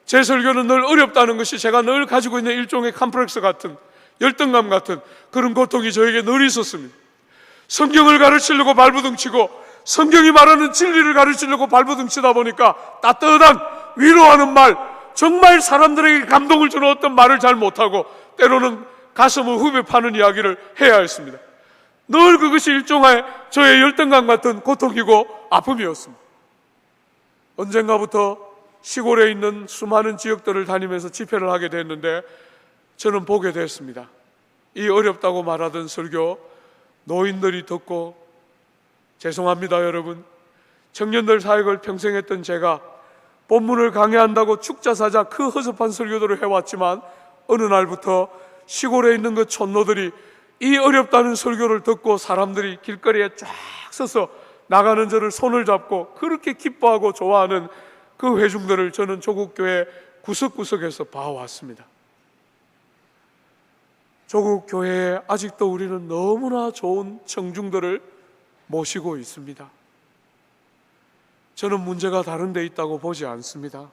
제 설교는 늘 어렵다는 것이 제가 늘 가지고 있는 일종의 컴플렉스 같은, 열등감 같은 그런 고통이 저에게 늘 있었습니다. 성경을 가르치려고 발부둥치고 성경이 말하는 진리를 가르치려고 발부둥치다 보니까 따뜻한 위로하는 말, 정말 사람들에게 감동을 주는 어떤 말을 잘 못하고 때로는 가슴을 후벼 파는 이야기를 해야 했습니다. 늘 그것이 일종의 저의 열등감 같은 고통이고 아픔이었습니다. 언젠가부터 시골에 있는 수많은 지역들을 다니면서 집회를 하게 됐는데 저는 보게 됐습니다. 이 어렵다고 말하던 설교 노인들이 듣고, 죄송합니다 여러분, 청년들 사역을 평생 했던 제가 본문을 강해한다고 축자사자 그 허접한 설교들을 해왔지만 어느 날부터 시골에 있는 그 촌노들이 이 어렵다는 설교를 듣고 사람들이 길거리에 쫙 서서 나가는 저를 손을 잡고 그렇게 기뻐하고 좋아하는 그 회중들을 저는 조국교회 구석구석에서 봐왔습니다. 조국교회에 아직도 우리는 너무나 좋은 청중들을 모시고 있습니다. 저는 문제가 다른 데 있다고 보지 않습니다.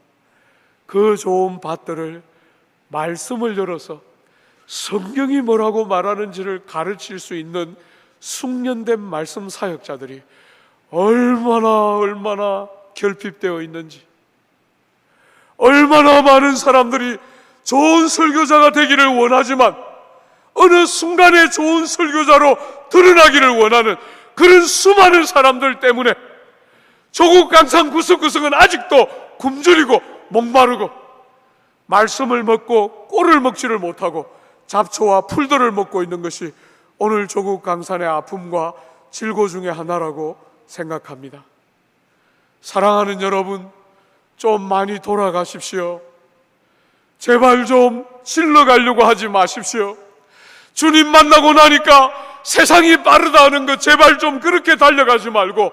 그 좋은 밭들을 말씀을 열어서 성경이 뭐라고 말하는지를 가르칠 수 있는 숙련된 말씀 사역자들이 얼마나 결핍되어 있는지, 얼마나 많은 사람들이 좋은 설교자가 되기를 원하지만 어느 순간에 좋은 설교자로 드러나기를 원하는 그런 수많은 사람들 때문에 조국 강산 구석구석은 아직도 굶주리고 목마르고 말씀을 먹고 꼴을 먹지를 못하고 잡초와 풀들을 먹고 있는 것이 오늘 조국 강산의 아픔과 질고 중에 하나라고 생각합니다. 사랑하는 여러분, 좀 많이 돌아가십시오. 제발 좀 질러가려고 하지 마십시오. 주님 만나고 나니까 세상이 빠르다 하는 것 제발 좀 그렇게 달려가지 말고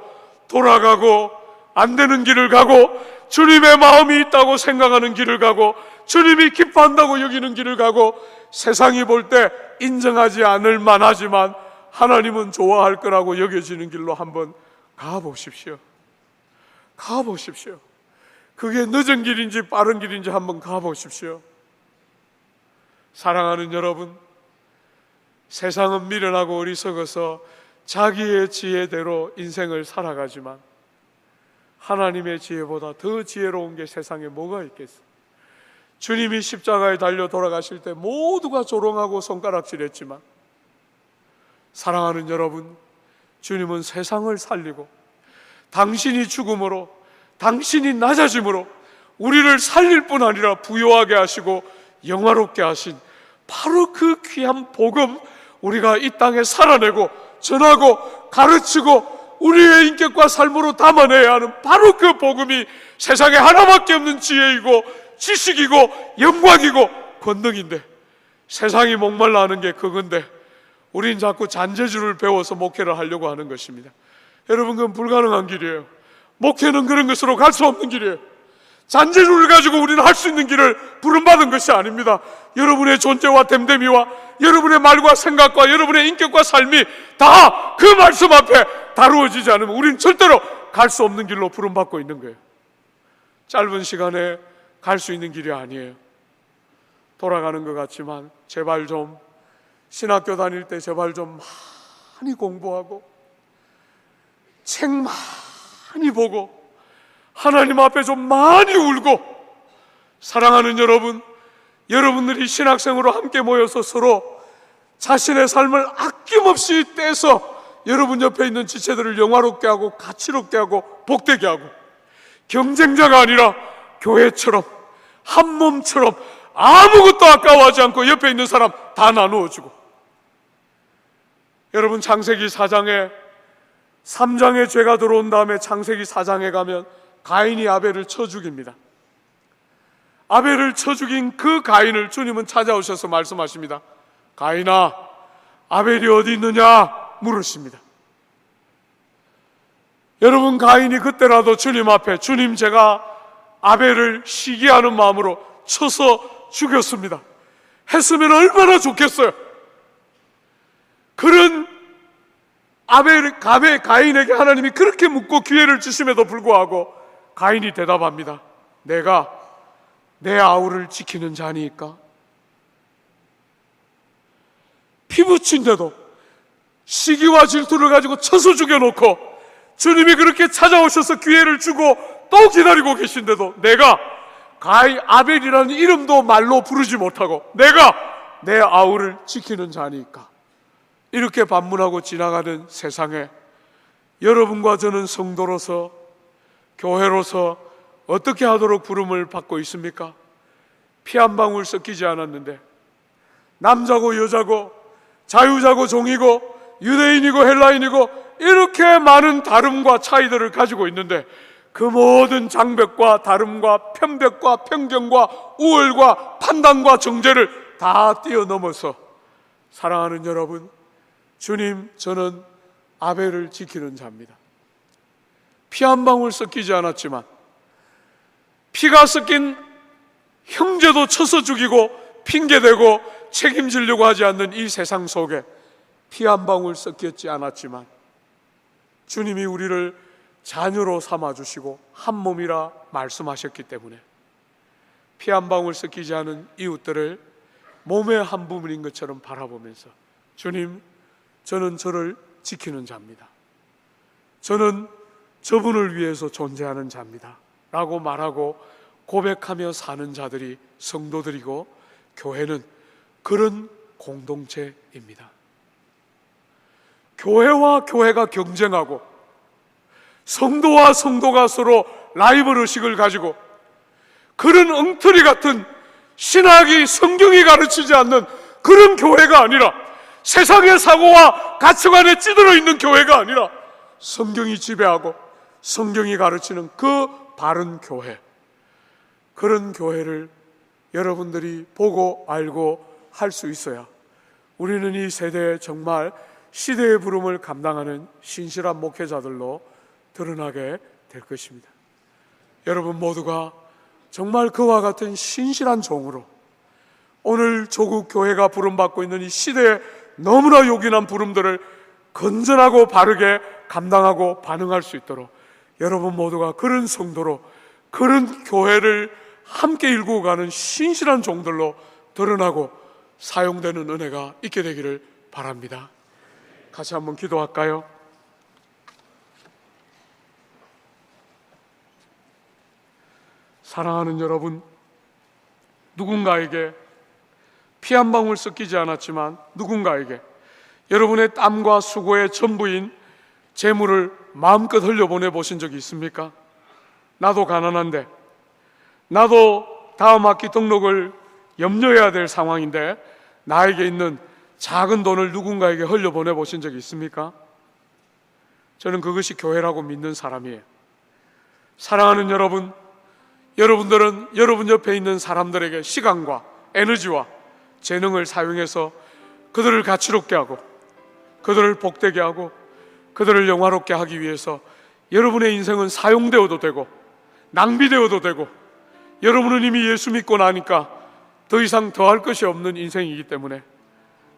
돌아가고 안 되는 길을 가고 주님의 마음이 있다고 생각하는 길을 가고 주님이 기뻐한다고 여기는 길을 가고 세상이 볼 때 인정하지 않을 만하지만 하나님은 좋아할 거라고 여겨지는 길로 한번 가보십시오. 가보십시오. 그게 늦은 길인지 빠른 길인지 한번 가보십시오. 사랑하는 여러분, 세상은 미련하고 어리석어서 자기의 지혜대로 인생을 살아가지만 하나님의 지혜보다 더 지혜로운 게 세상에 뭐가 있겠어요? 주님이 십자가에 달려 돌아가실 때 모두가 조롱하고 손가락질했지만 사랑하는 여러분, 주님은 세상을 살리고 당신이 죽음으로, 당신이 낮아짐으로 우리를 살릴 뿐 아니라 부요하게 하시고 영화롭게 하신 바로 그 귀한 복음, 우리가 이 땅에 살아내고 전하고 가르치고 우리의 인격과 삶으로 담아내야 하는 바로 그 복음이 세상에 하나밖에 없는 지혜이고 지식이고 영광이고 권능인데, 세상이 목말라 하는 게 그건데 우린 자꾸 잔재주를 배워서 목회를 하려고 하는 것입니다. 여러분, 그건 불가능한 길이에요. 목회는 그런 것으로 갈 수 없는 길이에요. 잔재주를 가지고 우리는 할 수 있는 길을 부름받은 것이 아닙니다. 여러분의 존재와 됨됨이와 여러분의 말과 생각과 여러분의 인격과 삶이 다 그 말씀 앞에 다루어지지 않으면 우리는 절대로 갈 수 없는 길로 부름받고 있는 거예요. 짧은 시간에 갈 수 있는 길이 아니에요. 돌아가는 것 같지만 제발 좀 신학교 다닐 때 제발 좀 많이 공부하고 책 많이 보고 하나님 앞에 좀 많이 울고, 사랑하는 여러분, 여러분들이 신학생으로 함께 모여서 서로 자신의 삶을 아낌없이 떼서 여러분 옆에 있는 지체들을 영화롭게 하고 가치롭게 하고 복되게 하고, 경쟁자가 아니라 교회처럼 한 몸처럼 아무것도 아까워하지 않고 옆에 있는 사람 다 나누어주고. 여러분, 창세기 4장에 3장에 죄가 들어온 다음에 창세기 4장에 가면 가인이 아벨을 쳐 죽입니다. 아벨을 쳐 죽인 그 가인을 주님은 찾아오셔서 말씀하십니다. 가인아, 아벨이 어디 있느냐 물으십니다. 여러분, 가인이 그때라도 주님 앞에, 주님, 제가 아벨을 시기하는 마음으로 쳐서 죽였습니다 했으면 얼마나 좋겠어요. 그런 가인에게 하나님이 그렇게 묻고 기회를 주심에도 불구하고 가인이 대답합니다. 내가 내 아우를 지키는 자니까. 피부친데도 시기와 질투를 가지고 쳐서 죽여놓고 주님이 그렇게 찾아오셔서 기회를 주고 또 기다리고 계신데도 내가 아벨이라는 이름도 말로 부르지 못하고 내가 내 아우를 지키는 자니까. 이렇게 반문하고 지나가는 세상에 여러분과 저는 성도로서, 교회로서 어떻게 하도록 부름을 받고 있습니까? 피 한 방울 섞이지 않았는데 남자고 여자고 자유자고 종이고 유대인이고 헬라인이고 이렇게 많은 다름과 차이들을 가지고 있는데 그 모든 장벽과 다름과 편벽과 편견과 우월과 판단과 정죄를 다 뛰어넘어서, 사랑하는 여러분, 주님, 저는 아벨을 지키는 자입니다. 피 한 방울 섞이지 않았지만 피가 섞인 형제도 쳐서 죽이고 핑계대고 책임지려고 하지 않는 이 세상 속에 피 한 방울 섞였지 않았지만 주님이 우리를 자녀로 삼아주시고 한 몸이라 말씀하셨기 때문에 피 한 방울 섞이지 않은 이웃들을 몸의 한 부분인 것처럼 바라보면서 주님, 저는 저를 지키는 자입니다. 저는 저분을 위해서 존재하는 자입니다 라고 말하고 고백하며 사는 자들이 성도들이고 교회는 그런 공동체입니다. 교회와 교회가 경쟁하고 성도와 성도가 서로 라이벌 의식을 가지고 그런 엉터리 같은 신학이 성경이 가르치지 않는 그런 교회가 아니라 세상의 사고와 가치관에 찌들어 있는 교회가 아니라 성경이 지배하고 성경이 가르치는 그 바른 교회, 그런 교회를 여러분들이 보고 알고 할 수 있어야 우리는 이 세대에 정말 시대의 부름을 감당하는 신실한 목회자들로 드러나게 될 것입니다. 여러분 모두가 정말 그와 같은 신실한 종으로 오늘 조국 교회가 부름받고 있는 이 시대에 너무나 요긴한 부름들을 건전하고 바르게 감당하고 반응할 수 있도록 여러분 모두가 그런 성도로 그런 교회를 함께 일구어 가는 신실한 종들로 드러나고 사용되는 은혜가 있게 되기를 바랍니다. 같이 한번 기도할까요? 사랑하는 여러분, 누군가에게 피 한 방울 섞이지 않았지만 누군가에게 여러분의 땀과 수고의 전부인 재물을 마음껏 흘려보내 보신 적이 있습니까? 나도 가난한데, 나도 다음 학기 등록을 염려해야 될 상황인데 나에게 있는 작은 돈을 누군가에게 흘려보내 보신 적이 있습니까? 저는 그것이 교회라고 믿는 사람이에요. 사랑하는 여러분, 여러분들은 여러분 옆에 있는 사람들에게 시간과 에너지와 재능을 사용해서 그들을 가치롭게 하고 그들을 복되게 하고 그들을 영화롭게 하기 위해서 여러분의 인생은 사용되어도 되고 낭비되어도 되고 여러분은 이미 예수 믿고 나니까 더 이상 더할 것이 없는 인생이기 때문에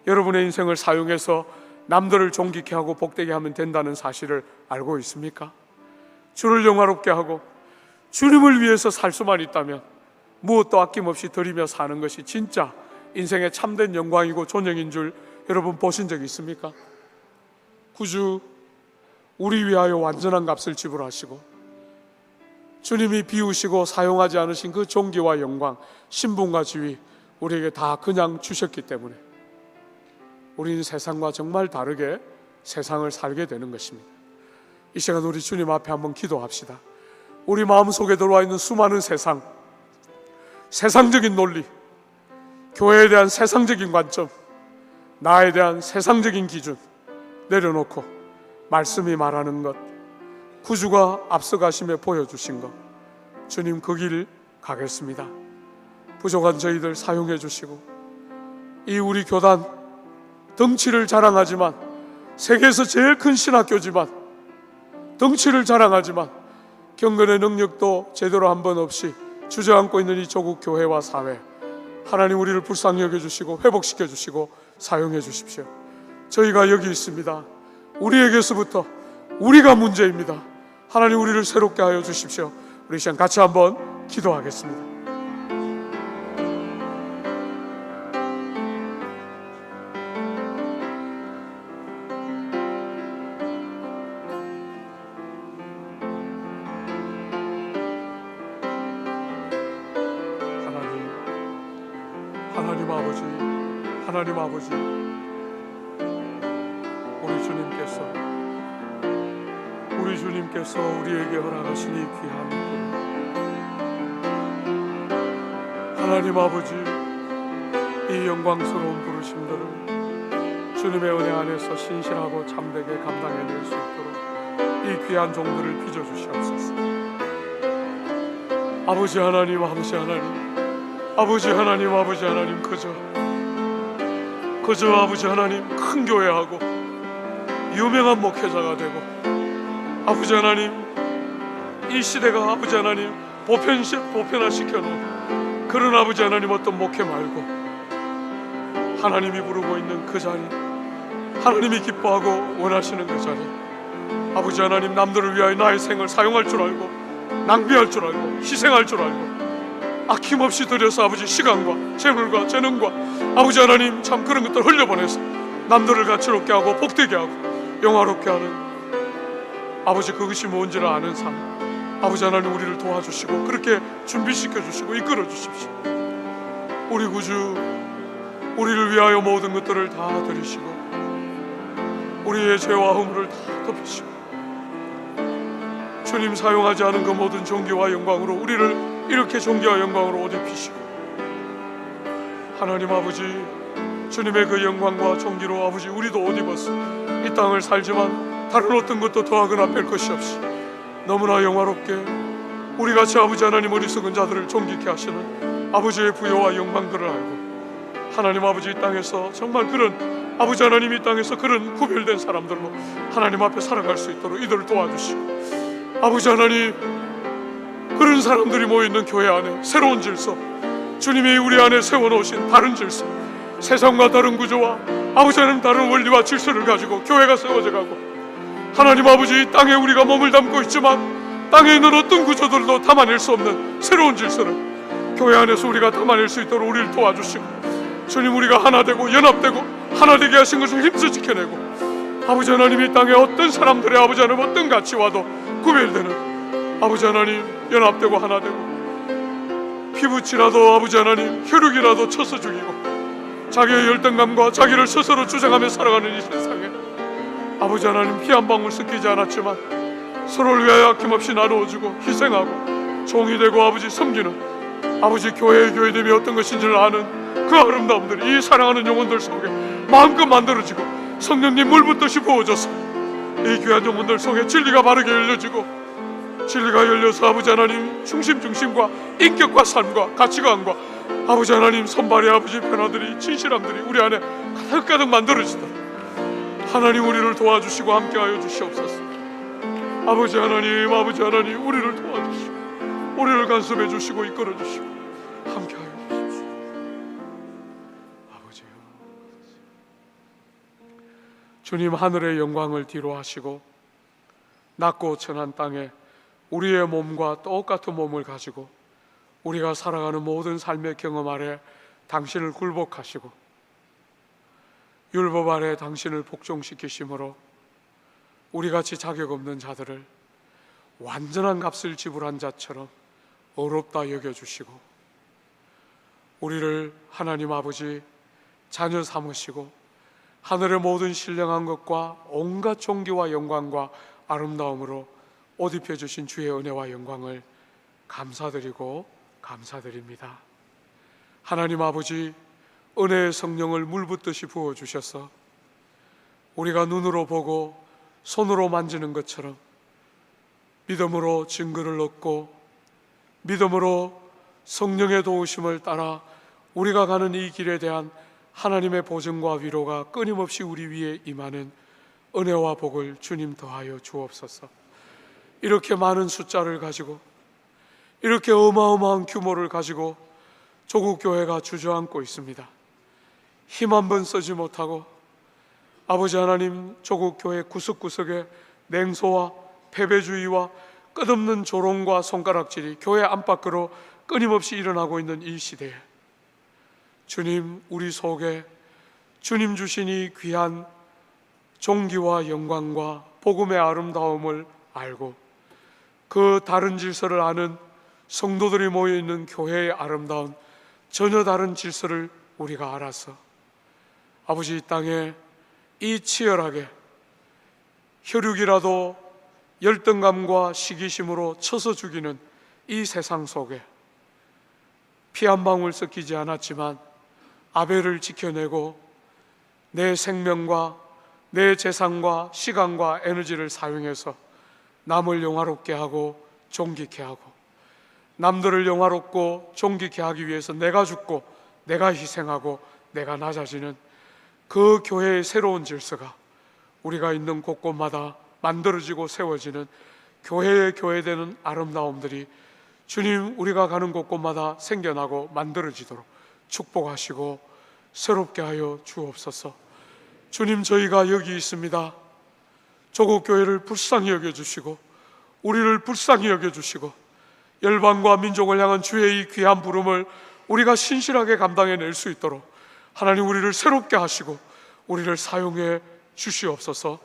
여러분의 인생을 사용해서 남들을 존귀케 하고 복되게 하면 된다는 사실을 알고 있습니까? 주를 영화롭게 하고 주님을 위해서 살 수만 있다면 무엇도 아낌없이 드리며 사는 것이 진짜 인생의 참된 영광이고 존영인 줄 여러분 보신 적 있습니까? 구주 우리 위하여 완전한 값을 지불하시고 주님이 비우시고 사용하지 않으신 그 존귀와 영광, 신분과 지위 우리에게 다 그냥 주셨기 때문에 우리는 세상과 정말 다르게 세상을 살게 되는 것입니다. 이 시간 우리 주님 앞에 한번 기도합시다. 우리 마음속에 들어와 있는 수많은 세상적인 논리, 교회에 대한 세상적인 관점, 나에 대한 세상적인 기준 내려놓고 말씀이 말하는 것, 구주가 앞서가심에 보여주신 것, 주님 그 길 가겠습니다. 부족한 저희들 사용해 주시고 이 우리 교단 덩치를 자랑하지만 세계에서 제일 큰 신학교지만 덩치를 자랑하지만 경건의 능력도 제대로 한 번 없이 주저앉고 있는 이 조국 교회와 사회, 하나님 우리를 불쌍히 여겨주시고 회복시켜 주시고 사용해 주십시오. 저희가 여기 있습니다. 우리에게서부터 우리가 문제입니다. 하나님 우리를 새롭게 하여 주십시오. 우리 시간 같이 한번 기도하겠습니다. 하나님 아버지, 우리 주님께서 우리에게 허락하신 이 귀한 부름, 하나님 아버지, 이 영광스러운 부르심들을 주님의 은혜 안에서 신실하고 참되게 감당해낼 수 있도록 이 귀한 종들을 빚어주시옵소서. 아버지 하나님, 아버지 하나님, 아버지 하나님, 아버지 하나님, 그저 아버지 하나님 큰 교회하고 유명한 목회자가 되고, 아버지 하나님, 이 시대가 아버지 하나님 보편화시켜 놓은 그런 아버지 하나님 어떤 목회 말고, 하나님이 부르고 있는 그 자리, 하나님이 기뻐하고 원하시는 그 자리, 아버지 하나님, 남들을 위하여 나의 생을 사용할 줄 알고, 낭비할 줄 알고, 희생할 줄 알고, 아낌없이 들여서 아버지 시간과 재물과 재능과 아버지 하나님 참 그런 것들 흘려보내서 남들을 가치롭게 하고 복되게 하고 영화롭게 하는 아버지, 그것이 뭔지를 아는 삶, 아버지 하나님 우리를 도와주시고 그렇게 준비시켜 주시고 이끌어 주십시오. 우리 구주, 우리를 위하여 모든 것들을 다 드리시고 우리의 죄와 허물을 다 덮으시고 주님 사용하지 않은 그 모든 존귀와 영광으로 우리를 이렇게 존귀와 영광으로 옷 입히시고, 하나님 아버지, 주님의 그 영광과 존귀로 아버지 우리도 옷 입어서 이 땅을 살지만 다른 어떤 것도 더하거나 뺄 것이 없이 너무나 영화롭게 우리같이 아버지 하나님 어리석은 자들을 존귀케 하시는 아버지의 부여와 영광들을 알고, 하나님 아버지 이 땅에서 정말 그런 아버지 하나님 이 땅에서 그런 구별된 사람들로 하나님 앞에 살아갈 수 있도록 이들을 도와주시고, 아버지 하나님, 그런 사람들이 모여있는 교회 안에 새로운 질서, 주님이 우리 안에 세워놓으신 다른 질서, 세상과 다른 구조와 아버지 하나님 다른 원리와 질서를 가지고 교회가 세워져 가고, 하나님 아버지 이 땅에 우리가 몸을 담고 있지만 땅에 있는 어떤 구조들도 담아낼 수 없는 새로운 질서를 교회 안에서 우리가 담아낼 수 있도록 우리를 도와주시고, 주님, 우리가 하나 되고 연합되고 하나 되게 하신 것을 힘써 지켜내고, 아버지 하나님 이 땅에 어떤 사람들의 아버지 하나님 어떤 가치와도 구별되는 아버지 하나님 연합되고 하나 되고, 피부치라도 아버지 하나님 혈육이라도 쳐서 죽이고 자기의 열등감과 자기를 스스로 주장하며 살아가는 이 세상에 아버지 하나님 피 한 방울 섞이지 않았지만 서로를 위하여 아낌없이 나누어주고 희생하고 종이 되고 아버지 섬기는 아버지 교회의 교회됨이 어떤 것인지를 아는 그 아름다움들이 이 사랑하는 영혼들 속에 마음껏 만들어지고 성령님 물붓듯이 부어져서 이 귀한 영혼들 속에 진리가 바르게 열려지고, 진리가 열려서 아버지 하나님 중심과 인격과 삶과 가치관과 아버지 하나님 선발의 아버지 변화들이 진실함들이 우리 안에 가득가득 만들어지도록 하나님 우리를 도와주시고 함께하여 주시옵소서. 아버지 하나님 우리를 도와주시고 우리를 간섭해 주시고 이끌어 주시고 함께하여 주십시오. 아버지요, 주님, 하늘의 영광을 뒤로 하시고 낮고 천한 땅에 우리의 몸과 똑같은 몸을 가지고 우리가 살아가는 모든 삶의 경험 아래 당신을 굴복하시고 율법 아래 당신을 복종시키심으로 우리같이 자격 없는 자들을 완전한 값을 지불한 자처럼 어렵다 여겨주시고 우리를 하나님 아버지 자녀 삼으시고 하늘의 모든 신령한 것과 온갖 존귀와 영광과 아름다움으로 옷 입혀주신 주의 은혜와 영광을 감사드리고 감사드립니다. 하나님 아버지, 은혜의 성령을 물붓듯이 부어주셔서 우리가 눈으로 보고 손으로 만지는 것처럼 믿음으로 증거를 얻고 믿음으로 성령의 도우심을 따라 우리가 가는 이 길에 대한 하나님의 보증과 위로가 끊임없이 우리 위에 임하는 은혜와 복을 주님 더하여 주옵소서. 이렇게 많은 숫자를 가지고 이렇게 어마어마한 규모를 가지고 조국 교회가 주저앉고 있습니다. 힘 한 번 쓰지 못하고 아버지 하나님, 조국 교회 구석구석에 냉소와 패배주의와 끝없는 조롱과 손가락질이 교회 안팎으로 끊임없이 일어나고 있는 이 시대에 주님, 우리 속에 주님 주신 이 귀한 존귀와 영광과 복음의 아름다움을 알고 그 다른 질서를 아는 성도들이 모여있는 교회의 아름다운 전혀 다른 질서를 우리가 알아서 아버지, 이 땅에 이 치열하게 혈육이라도 열등감과 시기심으로 쳐서 죽이는 이 세상 속에 피 한 방울 섞이지 않았지만 아벨을 지켜내고 내 생명과 내 재산과 시간과 에너지를 사용해서 남을 영화롭게 하고 존귀케 하고 남들을 영화롭고 존귀케 하기 위해서 내가 죽고 내가 희생하고 내가 낮아지는 그 교회의 새로운 질서가 우리가 있는 곳곳마다 만들어지고 세워지는 교회의 교회되는 아름다움들이 주님, 우리가 가는 곳곳마다 생겨나고 만들어지도록 축복하시고 새롭게 하여 주옵소서. 주님, 저희가 여기 있습니다. 조국 교회를 불쌍히 여겨주시고 우리를 불쌍히 여겨주시고 열방과 민족을 향한 주의 이 귀한 부름을 우리가 신실하게 감당해낼 수 있도록 하나님, 우리를 새롭게 하시고 우리를 사용해 주시옵소서.